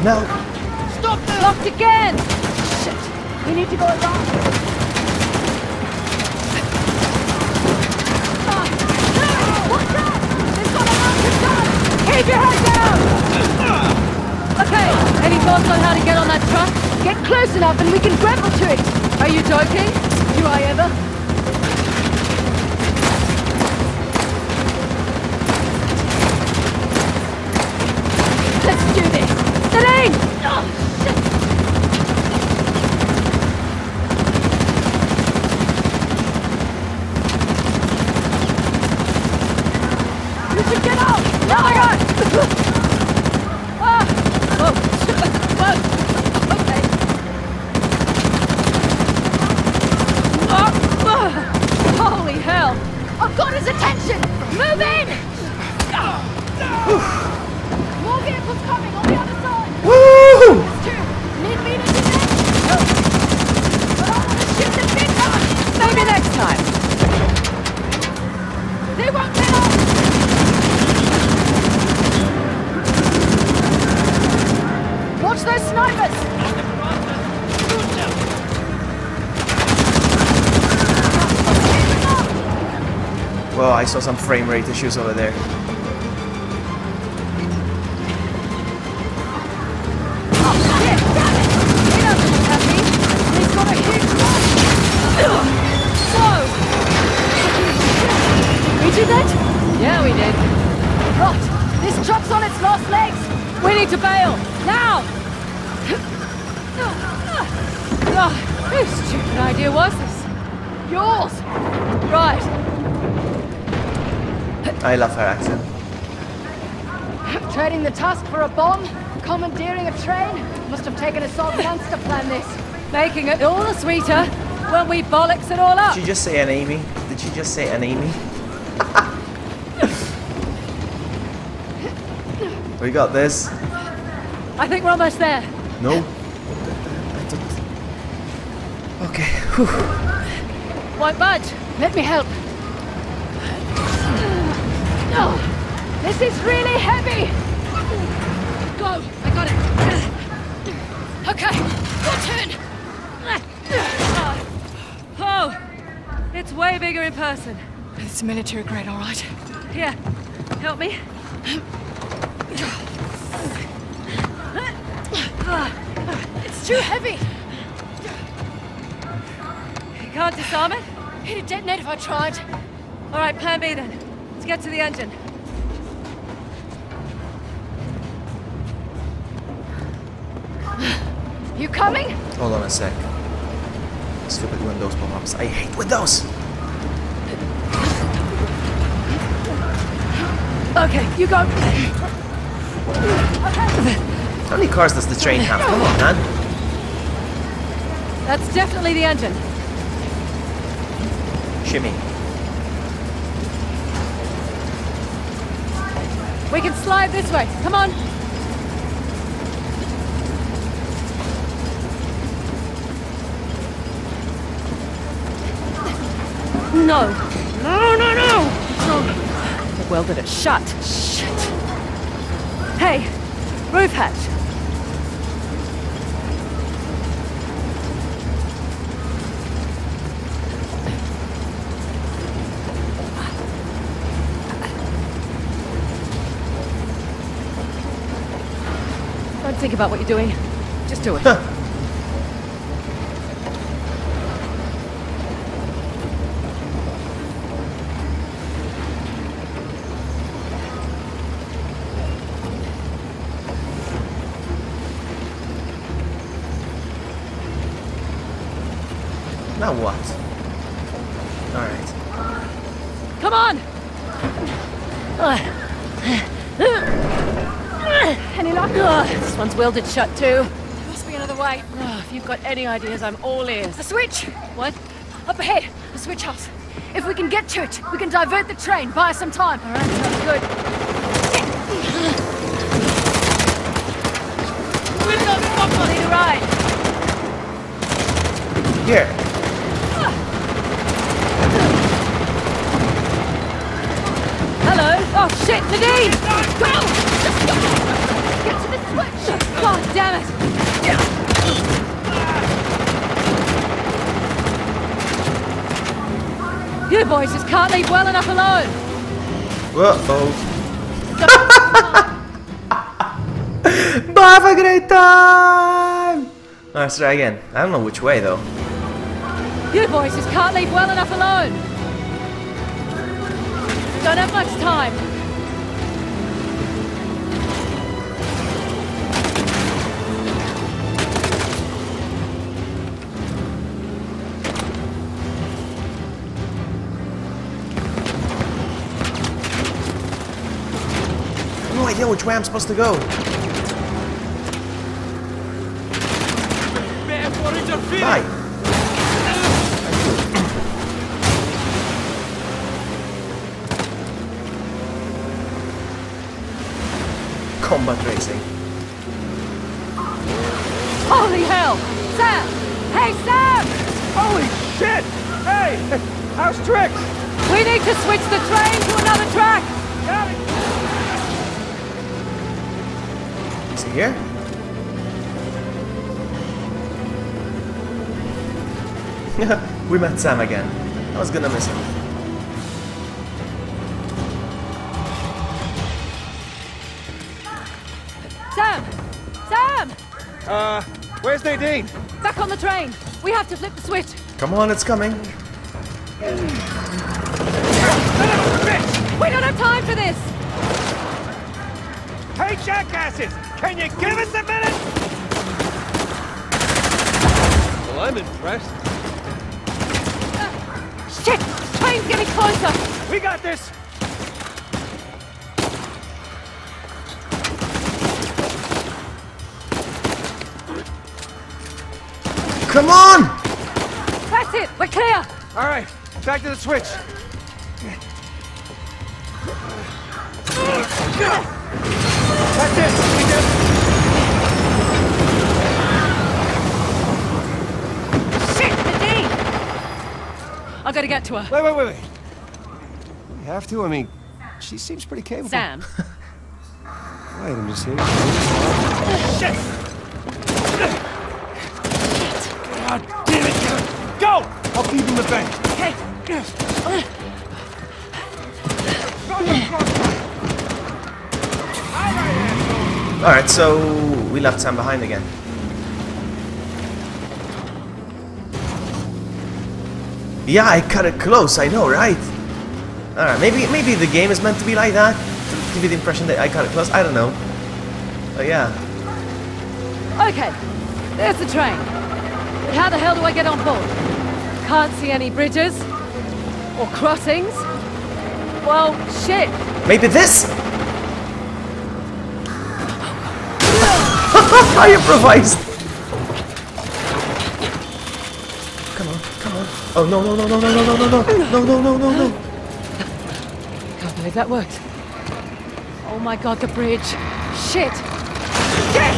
Speaker 1: No.
Speaker 6: Stop them! Blocked again! Shit! We need to go around. Watch out! They've got a mountain gun! Keep your head down! Okay, any thoughts on how to get on that truck? Get close enough and we can grapple to it! Are you joking? Do I ever? Let's do this! Celine! Oh, shit! You should get out! Oh my god! Ah! Oh! Whoa! Okay. Holy hell! I've got his attention! Move in! More vehicles coming on the other side!
Speaker 1: Woo!
Speaker 6: Need me to do this? No. But I want to shoot the big gun! Maybe next time. They won't get off! Watch those snipers!
Speaker 1: Well, I saw some frame rate issues over there.
Speaker 6: Yeah, we did. Right, this truck's on its last legs. We need to bail now. Whose stupid idea was this? Yours. Right.
Speaker 1: I love her accent.
Speaker 2: Trading the tusk for a bomb? Commandeering a train? Must have taken a salt months to plan this.
Speaker 6: Making it all the sweeter when we bollocks it all up.
Speaker 1: Did she just say an Amy? Did she just say an Amy? We got this.
Speaker 6: I think we're almost there.
Speaker 1: No. Okay. Whew.
Speaker 6: Won't budge.
Speaker 2: Let me help.
Speaker 6: No. This is really heavy. Go. I got it.
Speaker 2: Okay, your turn.
Speaker 6: Oh, it's way bigger in person.
Speaker 2: It's military grade, all right.
Speaker 6: Here, help me.
Speaker 2: It's too heavy.
Speaker 6: You can't disarm it?
Speaker 2: It'd detonate if I tried.
Speaker 6: All right, plan B then. Let's get to the engine.
Speaker 2: You coming?
Speaker 1: Hold on a sec. Stupid Windows pop-ups. I hate Windows!
Speaker 6: Okay, you go.
Speaker 1: How many cars does the train have? Come on, man.
Speaker 6: That's definitely the engine.
Speaker 1: Shimmy.
Speaker 6: We can slide this way. Come on. No. No, no, no! They welded it shut. Shit. Hey, roof hatch. Don't think about what you're doing. Just do it.
Speaker 1: Now what? Alright.
Speaker 6: Come on! Any luck? This one's welded shut too.
Speaker 2: There must be another way.
Speaker 6: If you've got any ideas, I'm all ears.
Speaker 2: A switch!
Speaker 6: What?
Speaker 2: Up ahead, the switch house. If we can get to it, we can divert the train, buy us some time.
Speaker 6: All right, sounds good. Need a ride.
Speaker 1: Here.
Speaker 6: Hello. Oh shit, Nadine!
Speaker 2: Go! Just go! Get to the switch!
Speaker 6: Go Oh, damn it! You boys just can't leave well enough alone.
Speaker 1: Uh-oh. Bye, have a great time! Let's try again. I don't know which way, though.
Speaker 6: You boys just can't leave well enough alone. Don't have much time.
Speaker 1: No idea which way I'm supposed to go. Bye. Combat racing.
Speaker 6: Holy hell! Sam! Hey, Sam!
Speaker 10: Holy shit! Hey! How's Trix?
Speaker 6: We need to switch the train to another track!
Speaker 1: Is he here? We met Sam again. I was gonna miss him.
Speaker 6: Sam! Sam!
Speaker 10: Where's Nadine?
Speaker 6: Back on the train! We have to flip the switch!
Speaker 1: Come on, it's coming.
Speaker 6: We don't have time for this!
Speaker 10: Hey, jackasses! Can you give us a minute? Well, I'm impressed.
Speaker 6: Shit! Train's getting closer!
Speaker 10: We got this!
Speaker 1: Come on!
Speaker 6: That's it! We're clear!
Speaker 10: All right, back to the switch. That's it! We did it.
Speaker 6: Shit! Nadine! I gotta get to her.
Speaker 8: Wait. We have to? I mean, she seems pretty capable.
Speaker 6: Sam.
Speaker 8: Wait, I'm just here.
Speaker 10: Shit! God damn it! Go! I'll keep him the vent.
Speaker 6: Okay.
Speaker 1: Alright, so we left Sam behind again. Yeah, I cut it close, I know, right? Alright, maybe the game is meant to be like that. To give you the impression that I cut it close, I don't know. But yeah.
Speaker 6: Okay, there's the train. But how the hell do I get on board? Can't see any bridges. Or crossings. Well, shit.
Speaker 1: Maybe this? I improvised! Come on. Oh, no. No.
Speaker 6: Can't believe that worked. Oh my god, the bridge. Shit! Shit!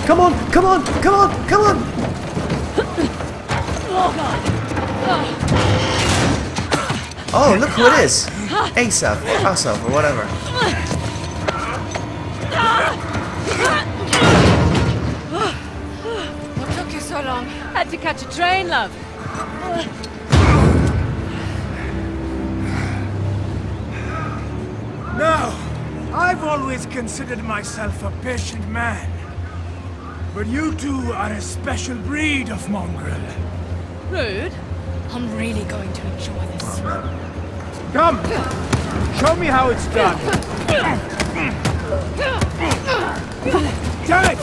Speaker 1: Come on!
Speaker 6: Oh god!
Speaker 1: Oh, look who it is! Asaph, or Asaph, or whatever.
Speaker 6: What took you so long? Had to catch a train, love.
Speaker 10: No! I've always considered myself a patient man. But you two are a special breed of mongrel.
Speaker 6: Rude.
Speaker 2: I'm really going to enjoy this.
Speaker 10: Come! Show me how it's done! Damn it!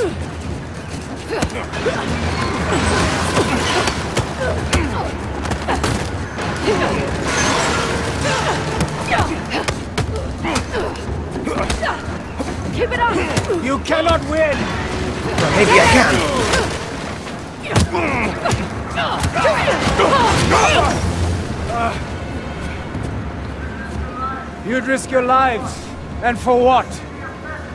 Speaker 6: Keep it up!
Speaker 10: You cannot win!
Speaker 1: Well, maybe I can.
Speaker 10: You'd risk your lives. And for what?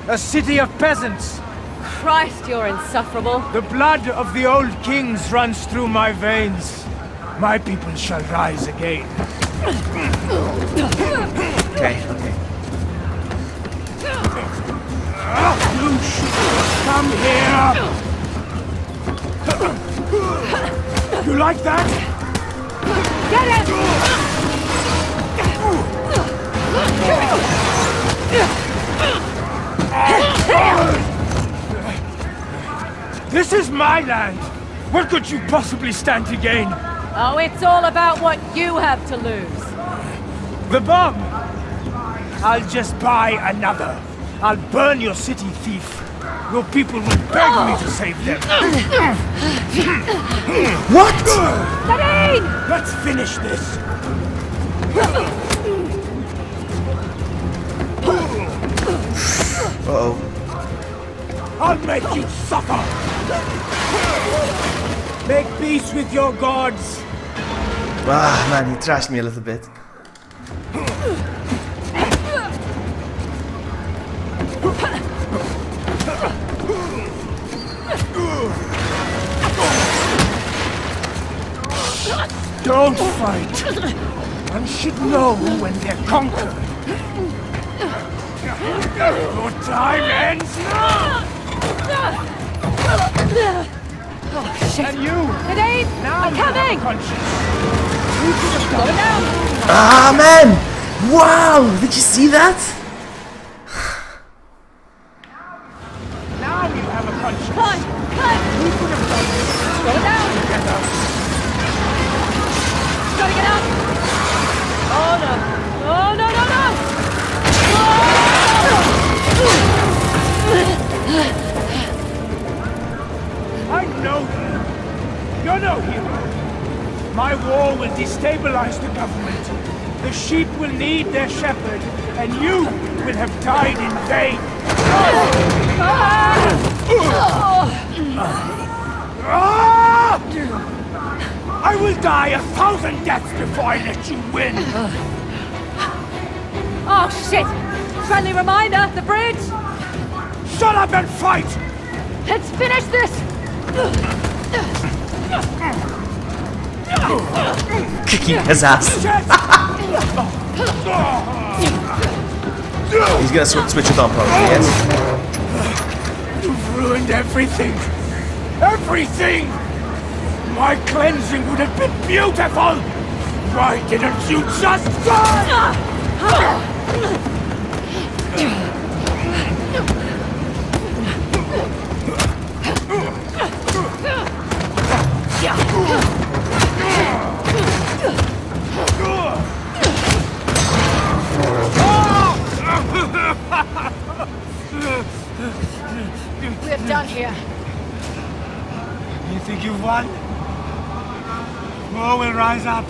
Speaker 10: A city of peasants.
Speaker 6: Christ, you're insufferable.
Speaker 10: The blood of the old kings runs through my veins. my people shall rise again.
Speaker 1: Okay, okay.
Speaker 10: You should come here! You like that?
Speaker 6: Get him!
Speaker 10: This is my land! What could you possibly stand to gain?
Speaker 6: Oh, it's all about what you have to lose.
Speaker 10: The bomb! I'll just buy another. I'll burn your city, thief. Your people will beg me to save them.
Speaker 1: What?
Speaker 6: Nadine!
Speaker 10: Let's finish this.
Speaker 1: Uh-oh.
Speaker 10: I'll make you suffer. Make peace with your gods.
Speaker 1: Ah, man, he trashed me a little bit.
Speaker 10: Don't fight. One should know when they're conquered. Your time ends now.
Speaker 6: Oh, shit.
Speaker 10: And you.
Speaker 6: Nadine!
Speaker 10: Now
Speaker 6: I'm coming!
Speaker 10: Slow
Speaker 6: down.
Speaker 1: Ah, man! Wow! Did you see that?
Speaker 10: Now you have a conscience.
Speaker 6: Climb! Climb!
Speaker 10: Who could have done this?
Speaker 6: Slow it down!
Speaker 10: Together.
Speaker 6: Gotta get out! Oh no! Oh no no no!
Speaker 10: I know you. You're no hero. My war will destabilize the government. The sheep will need their shepherd, and you will have died in vain. I will die 1,000 deaths before I let you win.
Speaker 6: Oh shit! Friendly reminder, the bridge!
Speaker 10: Shut up and fight!
Speaker 6: Let's finish this!
Speaker 1: Kicking his ass. He's gonna switch it on probably, yes.
Speaker 10: You've ruined everything! Everything! My cleansing would have been beautiful! Why didn't you just die?
Speaker 2: We're done here.
Speaker 10: You think you've won? War will rise up.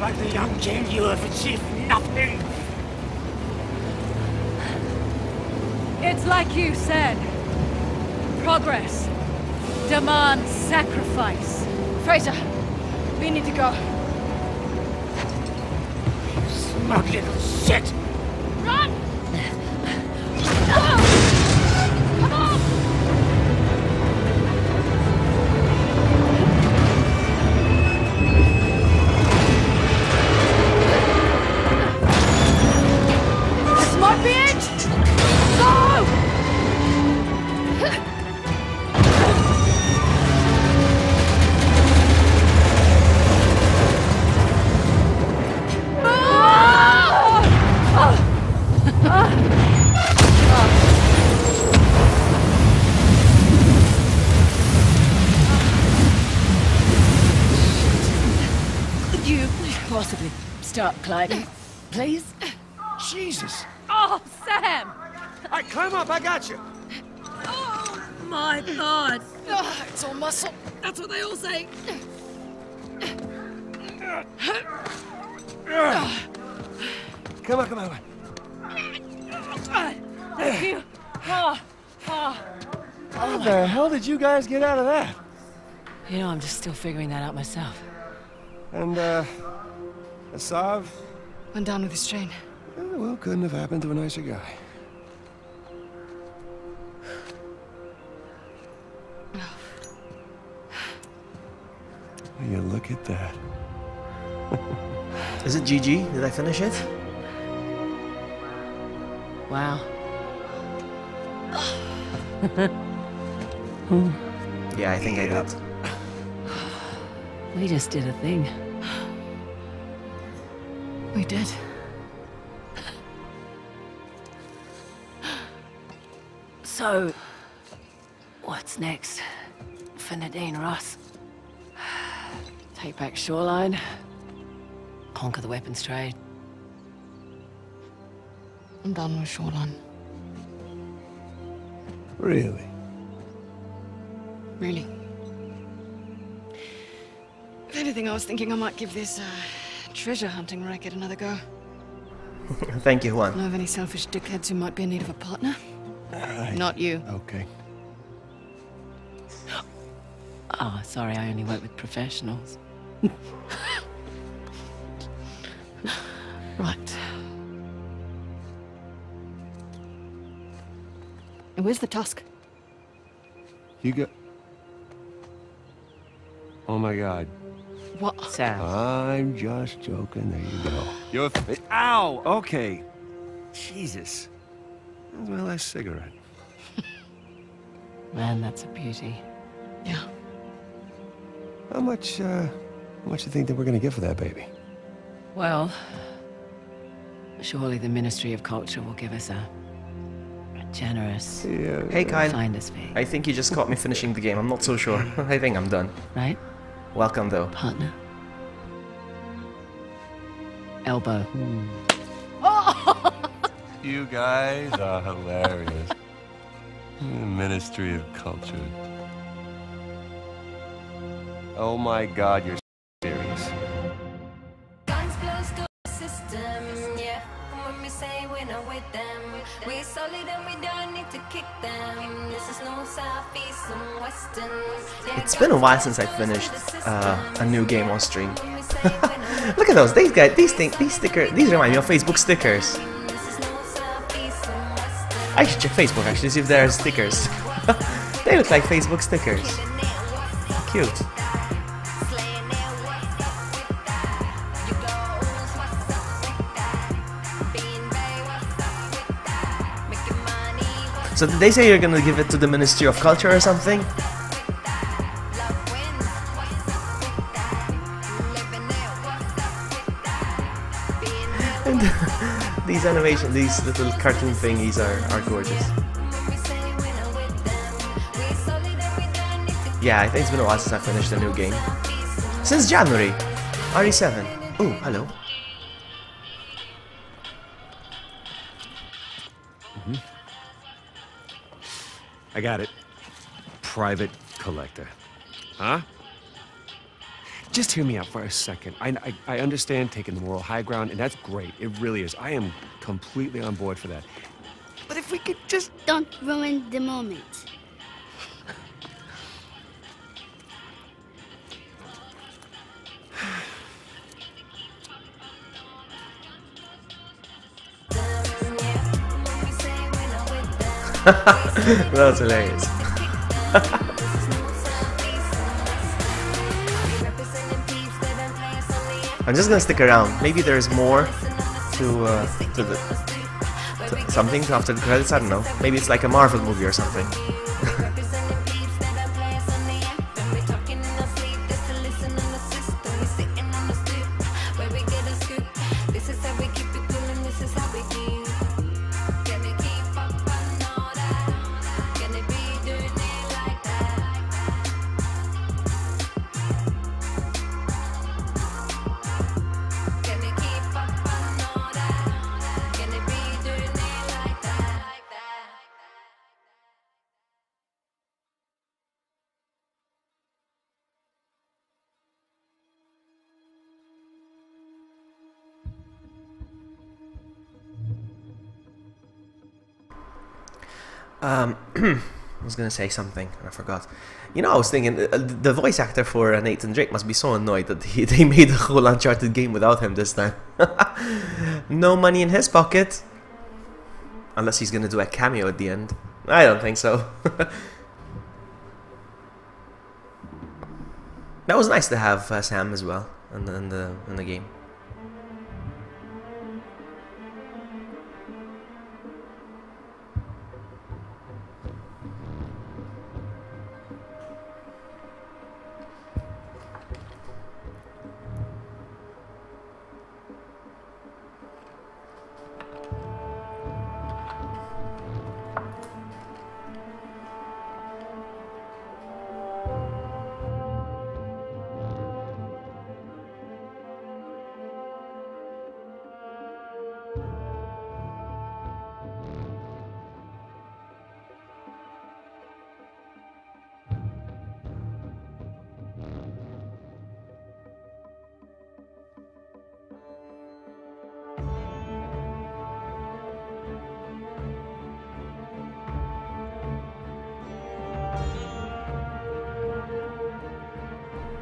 Speaker 10: Like the young king, you have achieved nothing.
Speaker 6: It's like you said. Progress demands sacrifice.
Speaker 2: Fraser, we need to go.
Speaker 10: Smug little shit!
Speaker 2: Run! Come on! This might be it! Go!
Speaker 7: Could you possibly stop climbing, please?
Speaker 10: Jesus!
Speaker 6: Oh, Sam!
Speaker 10: Hey, climb up, I got you!
Speaker 6: Oh, my God!
Speaker 2: It's all muscle.
Speaker 6: That's what they all say.
Speaker 10: Come on, come on.
Speaker 6: Thank you. Oh.
Speaker 10: How the hell did you guys get out of that?
Speaker 7: You know, I'm just still figuring that out myself.
Speaker 8: And, Asav?
Speaker 2: Went down with his train.
Speaker 8: Well, couldn't have happened to a nicer guy. you look at that.
Speaker 1: Is it GG? Did I finish it?
Speaker 7: Wow.
Speaker 1: Yeah, I think I did.
Speaker 7: We just did a thing.
Speaker 2: We did.
Speaker 7: So, what's next for Nadine Ross? Take back Shoreline, conquer the weapons trade.
Speaker 2: I'm done with Shoreline.
Speaker 8: Really?
Speaker 2: Really. If anything, I was thinking I might give this treasure hunting racket another go.
Speaker 1: Thank you, Juan.
Speaker 2: Know of any selfish dickheads who might be in need of a partner? Not you.
Speaker 8: Okay.
Speaker 7: Oh, sorry, I only work with professionals.
Speaker 2: Right. And where's the tusk?
Speaker 8: You go. Oh my God.
Speaker 2: What?
Speaker 7: Sam.
Speaker 8: I'm just joking. There you go. You're. Ow! Okay. Jesus. That's my last cigarette.
Speaker 7: Man, that's a beauty.
Speaker 2: Yeah.
Speaker 8: How much do you think that we're gonna get for that baby?
Speaker 7: Well, surely the Ministry of Culture will give us a generous
Speaker 1: Hey, Kyle.
Speaker 7: finder's fee.
Speaker 1: I think you just caught me finishing the game. I'm not so sure. I think I'm done.
Speaker 7: Right?
Speaker 1: Welcome, though.
Speaker 7: Partner. Elbow.
Speaker 8: You guys are hilarious. Ministry of Culture. Oh my God, you're serious.
Speaker 11: Guns close to the system, yeah. When we say we're not with them, we're solid and we don't need to kick them. This is no southeast and western. Yeah,
Speaker 1: It's been a while since I finished a new game on stream. Look at those. These guys, these stickers. These remind me of Facebook stickers. I should check Facebook actually, see if there are stickers. They look like Facebook stickers. Cute. So did they say you're gonna give it to the Ministry of Culture or something? And these animation, these little cartoon thingies are gorgeous. Yeah, I think it's been a while since I finished a new game. Since January. RE7. Oh, hello.
Speaker 8: I got it. Private collector. Huh? Just hear me out for a second. I understand taking the moral high ground, and that's great. It really is. I am completely on board for that. But if we could just...
Speaker 12: Don't ruin the moment.
Speaker 1: That's hilarious. I'm just gonna stick around. Maybe there's more to something after the credits. I don't know. Maybe it's like a Marvel movie or something. I was gonna say something and I forgot. You know, I was thinking the voice actor for Nathan Drake must be so annoyed that they made the whole Uncharted game without him this time. No money in his pocket. Unless he's gonna do a cameo at the end. I don't think so. That was nice to have Sam as well in the game.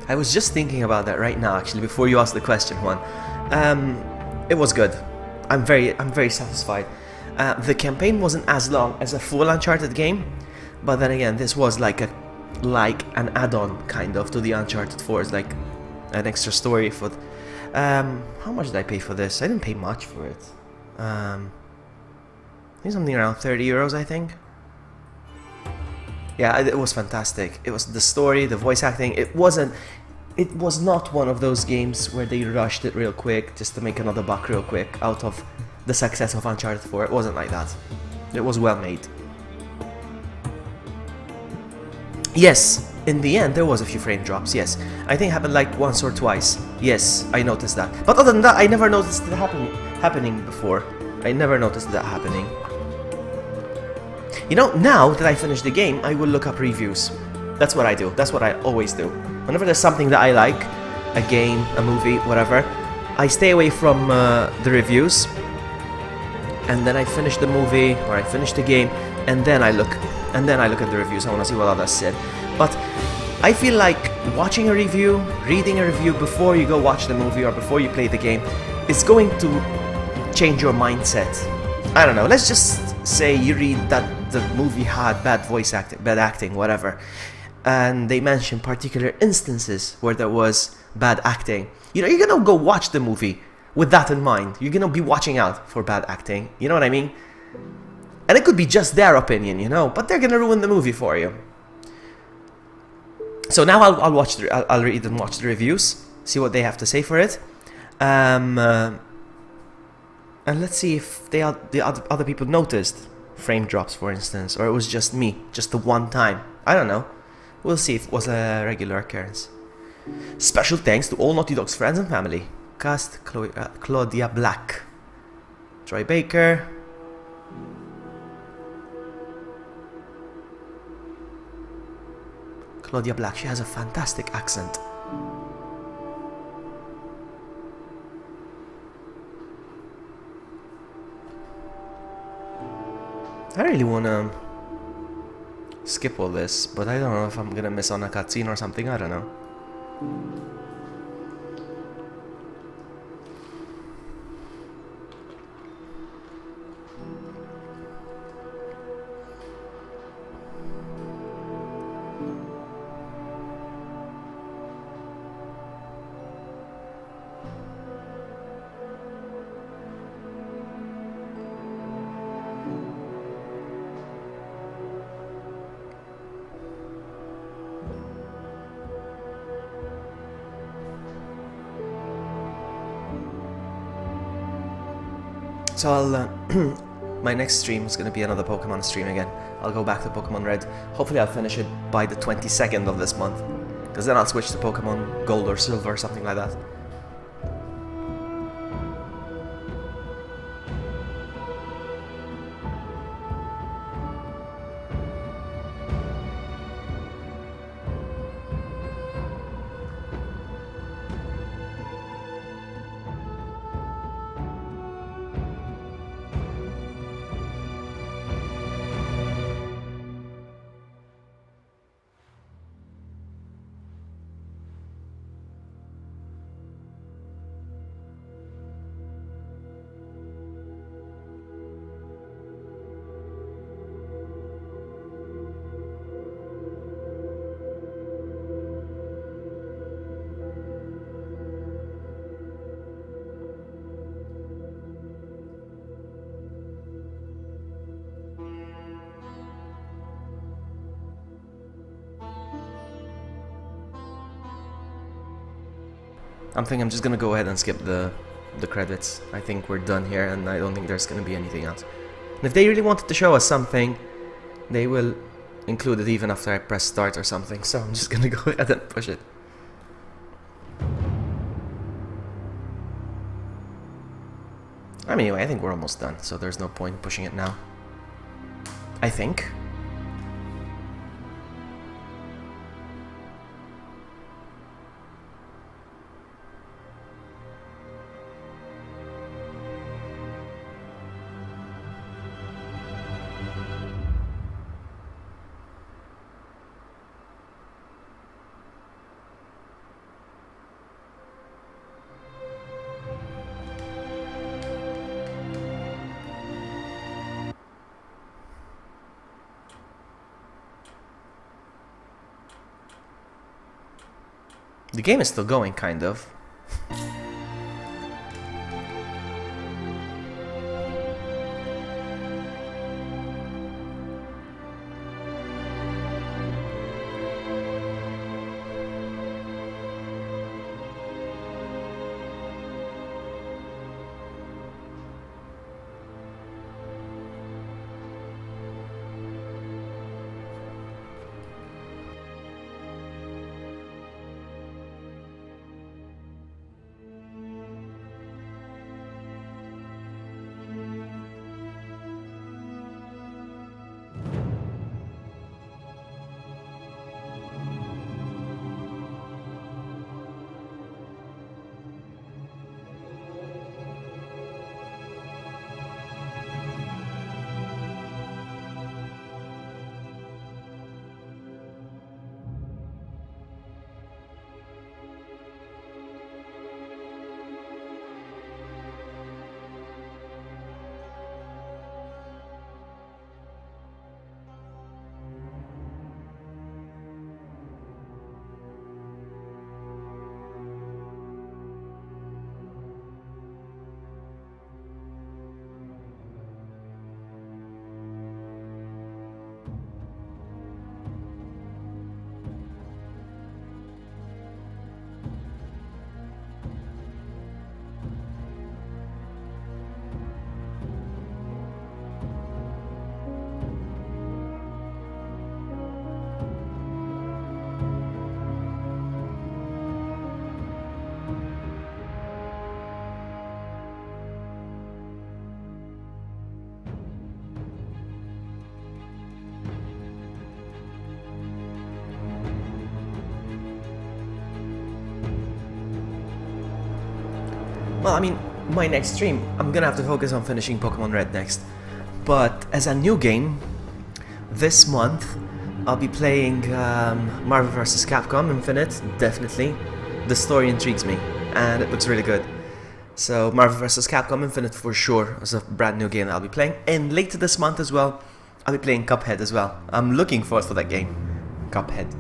Speaker 1: I was just thinking about that right now, actually, before you asked the question, Juan. It was good. I'm very satisfied. The campaign wasn't as long as a full Uncharted game, but then again, this was like an add-on kind of to the Uncharted 4. It's like an extra story for. How much did I pay for this? I didn't pay much for it. I think something around 30 euros, I think. Yeah, it was fantastic. It was the story, the voice acting. It was not one of those games where they rushed it real quick just to make another buck real quick out of the success of Uncharted 4. It wasn't like that. It was well made. Yes, in the end there was a few frame drops, yes. I think it happened like once or twice. Yes, I noticed that. But other than that, I never noticed it happening before. I never noticed that happening. You know, now that I finished the game, I will look up reviews. That's what I do. That's what I always do. Whenever there's something that I like, a game, a movie, whatever, I stay away from the reviews, and then I finish the movie or I finish the game, and then I look at the reviews. I want to see what others said. But I feel like watching a review, reading a review before you go watch the movie or before you play the game is going to change your mindset. I don't know. Let's just say you read that the movie had bad voice acting, bad acting, whatever, and they mention particular instances where there was bad acting. You know, you're gonna go watch the movie with that in mind. You're gonna be watching out for bad acting. You know what I mean? And it could be just their opinion, you know, but they're gonna ruin the movie for you. So now I'll read and watch the reviews, see what they have to say for it. And let's see if the other people noticed frame drops, for instance, or it was just me, just the one time. I don't know. We'll see if it was a regular occurrence. Special thanks to all Naughty Dog's friends and family. Cast Claudia Black, Troy Baker, Claudia Black. She has a fantastic accent. I really wanna skip all this, but I don't know if I'm gonna miss on a cutscene or something. I don't know. So I'll, my next stream is going to be another Pokemon stream again. I'll go back to Pokemon Red. Hopefully I'll finish it by the 22nd of this month. Because then I'll switch to Pokemon Gold or Silver or something like that. I'm thinking I'm just gonna go ahead and skip the credits. I think we're done here, and I don't think there's gonna be anything else. And if they really wanted to show us something, they will include it even after I press start or something. So I'm just gonna go ahead and push it. Anyway, I think we're almost done, so there's no point pushing it now. I think. The game is still going, kind of. Well, I mean, my next stream, I'm gonna have to focus on finishing Pokemon Red next. But as a new game, this month, I'll be playing Marvel vs. Capcom Infinite, definitely. The story intrigues me, and it looks really good. So Marvel vs. Capcom Infinite for sure is a brand new game that I'll be playing. And later this month as well, I'll be playing Cuphead as well. I'm looking forward for that game, Cuphead.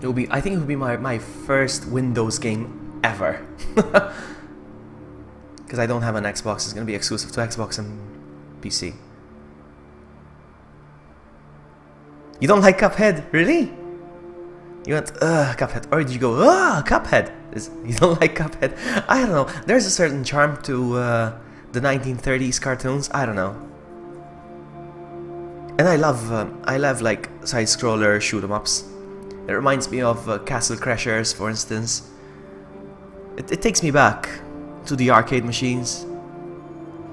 Speaker 1: It will be, I think it will be my first Windows game ever. Because I don't have an Xbox, it's going to be exclusive to Xbox and PC. You don't like Cuphead? Really? You went, Cuphead. Or did you go, Cuphead? You don't like Cuphead? I don't know. There's a certain charm to the 1930s cartoons. I don't know. And I love like side-scroller shoot-em-ups. It reminds me of Castle Crashers, for instance. It takes me back to the arcade machines.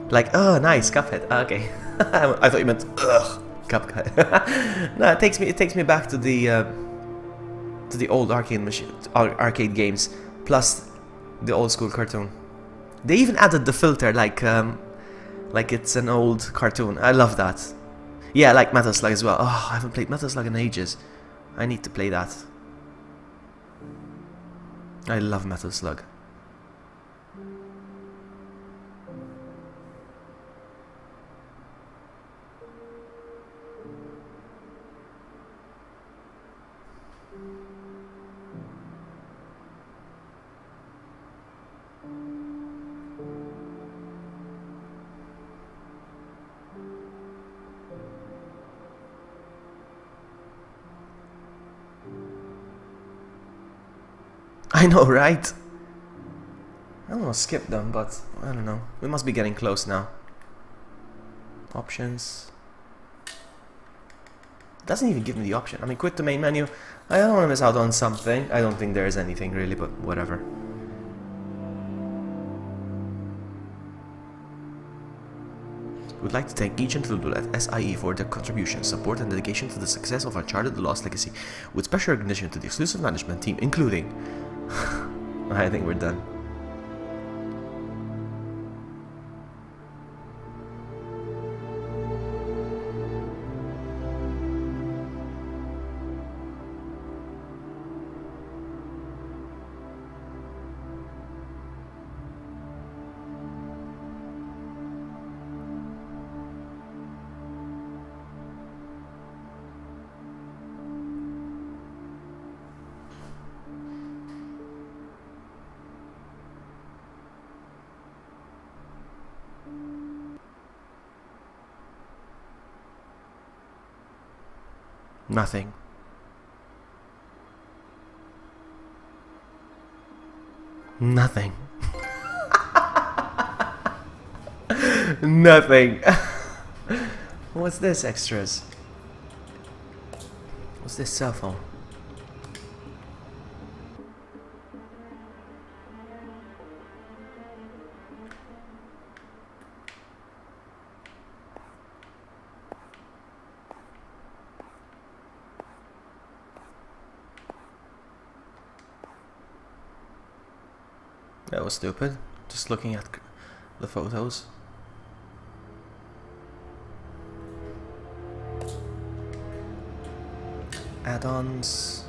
Speaker 1: Like, oh, nice, Cuphead. Okay. I thought you meant, Cuphead. No, it takes me back to the old arcade games, plus the old school cartoon. They even added the filter, like it's an old cartoon. I love that. Yeah, I like Metal Slug as well. Oh, I haven't played Metal Slug in ages. I need to play that. I love Metal Slug. I know, right? I almost skipped them, but I don't know. We must be getting close now. Options. Doesn't even give me the option. I mean, quit the main menu. I don't want to miss out on something. I don't think there is anything really, but whatever. We'd like to thank each individual at SIE for their contribution, support and dedication to the success of Uncharted: The Lost Legacy, with special recognition to the exclusive management team, including... I think we're done. Nothing. Nothing. Nothing. What's this, extras? What's this cell phone? That was stupid. Just looking at the photos. Add-ons.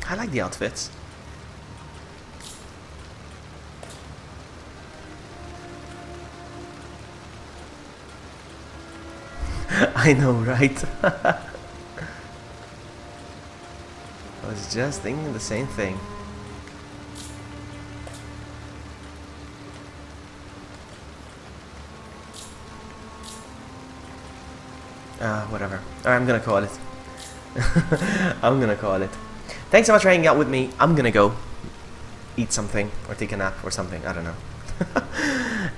Speaker 1: I like the outfits. I know, right? I was just thinking the same thing. Whatever. I'm gonna call it. I'm gonna call it. Thanks so much for hanging out with me. I'm gonna go eat something or take a nap or something. I don't know.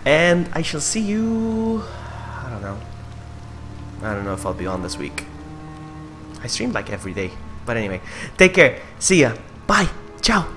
Speaker 1: And I shall see you... I don't know. I don't know if I'll be on this week. I stream like every day. But anyway, take care. See ya. Bye. Ciao.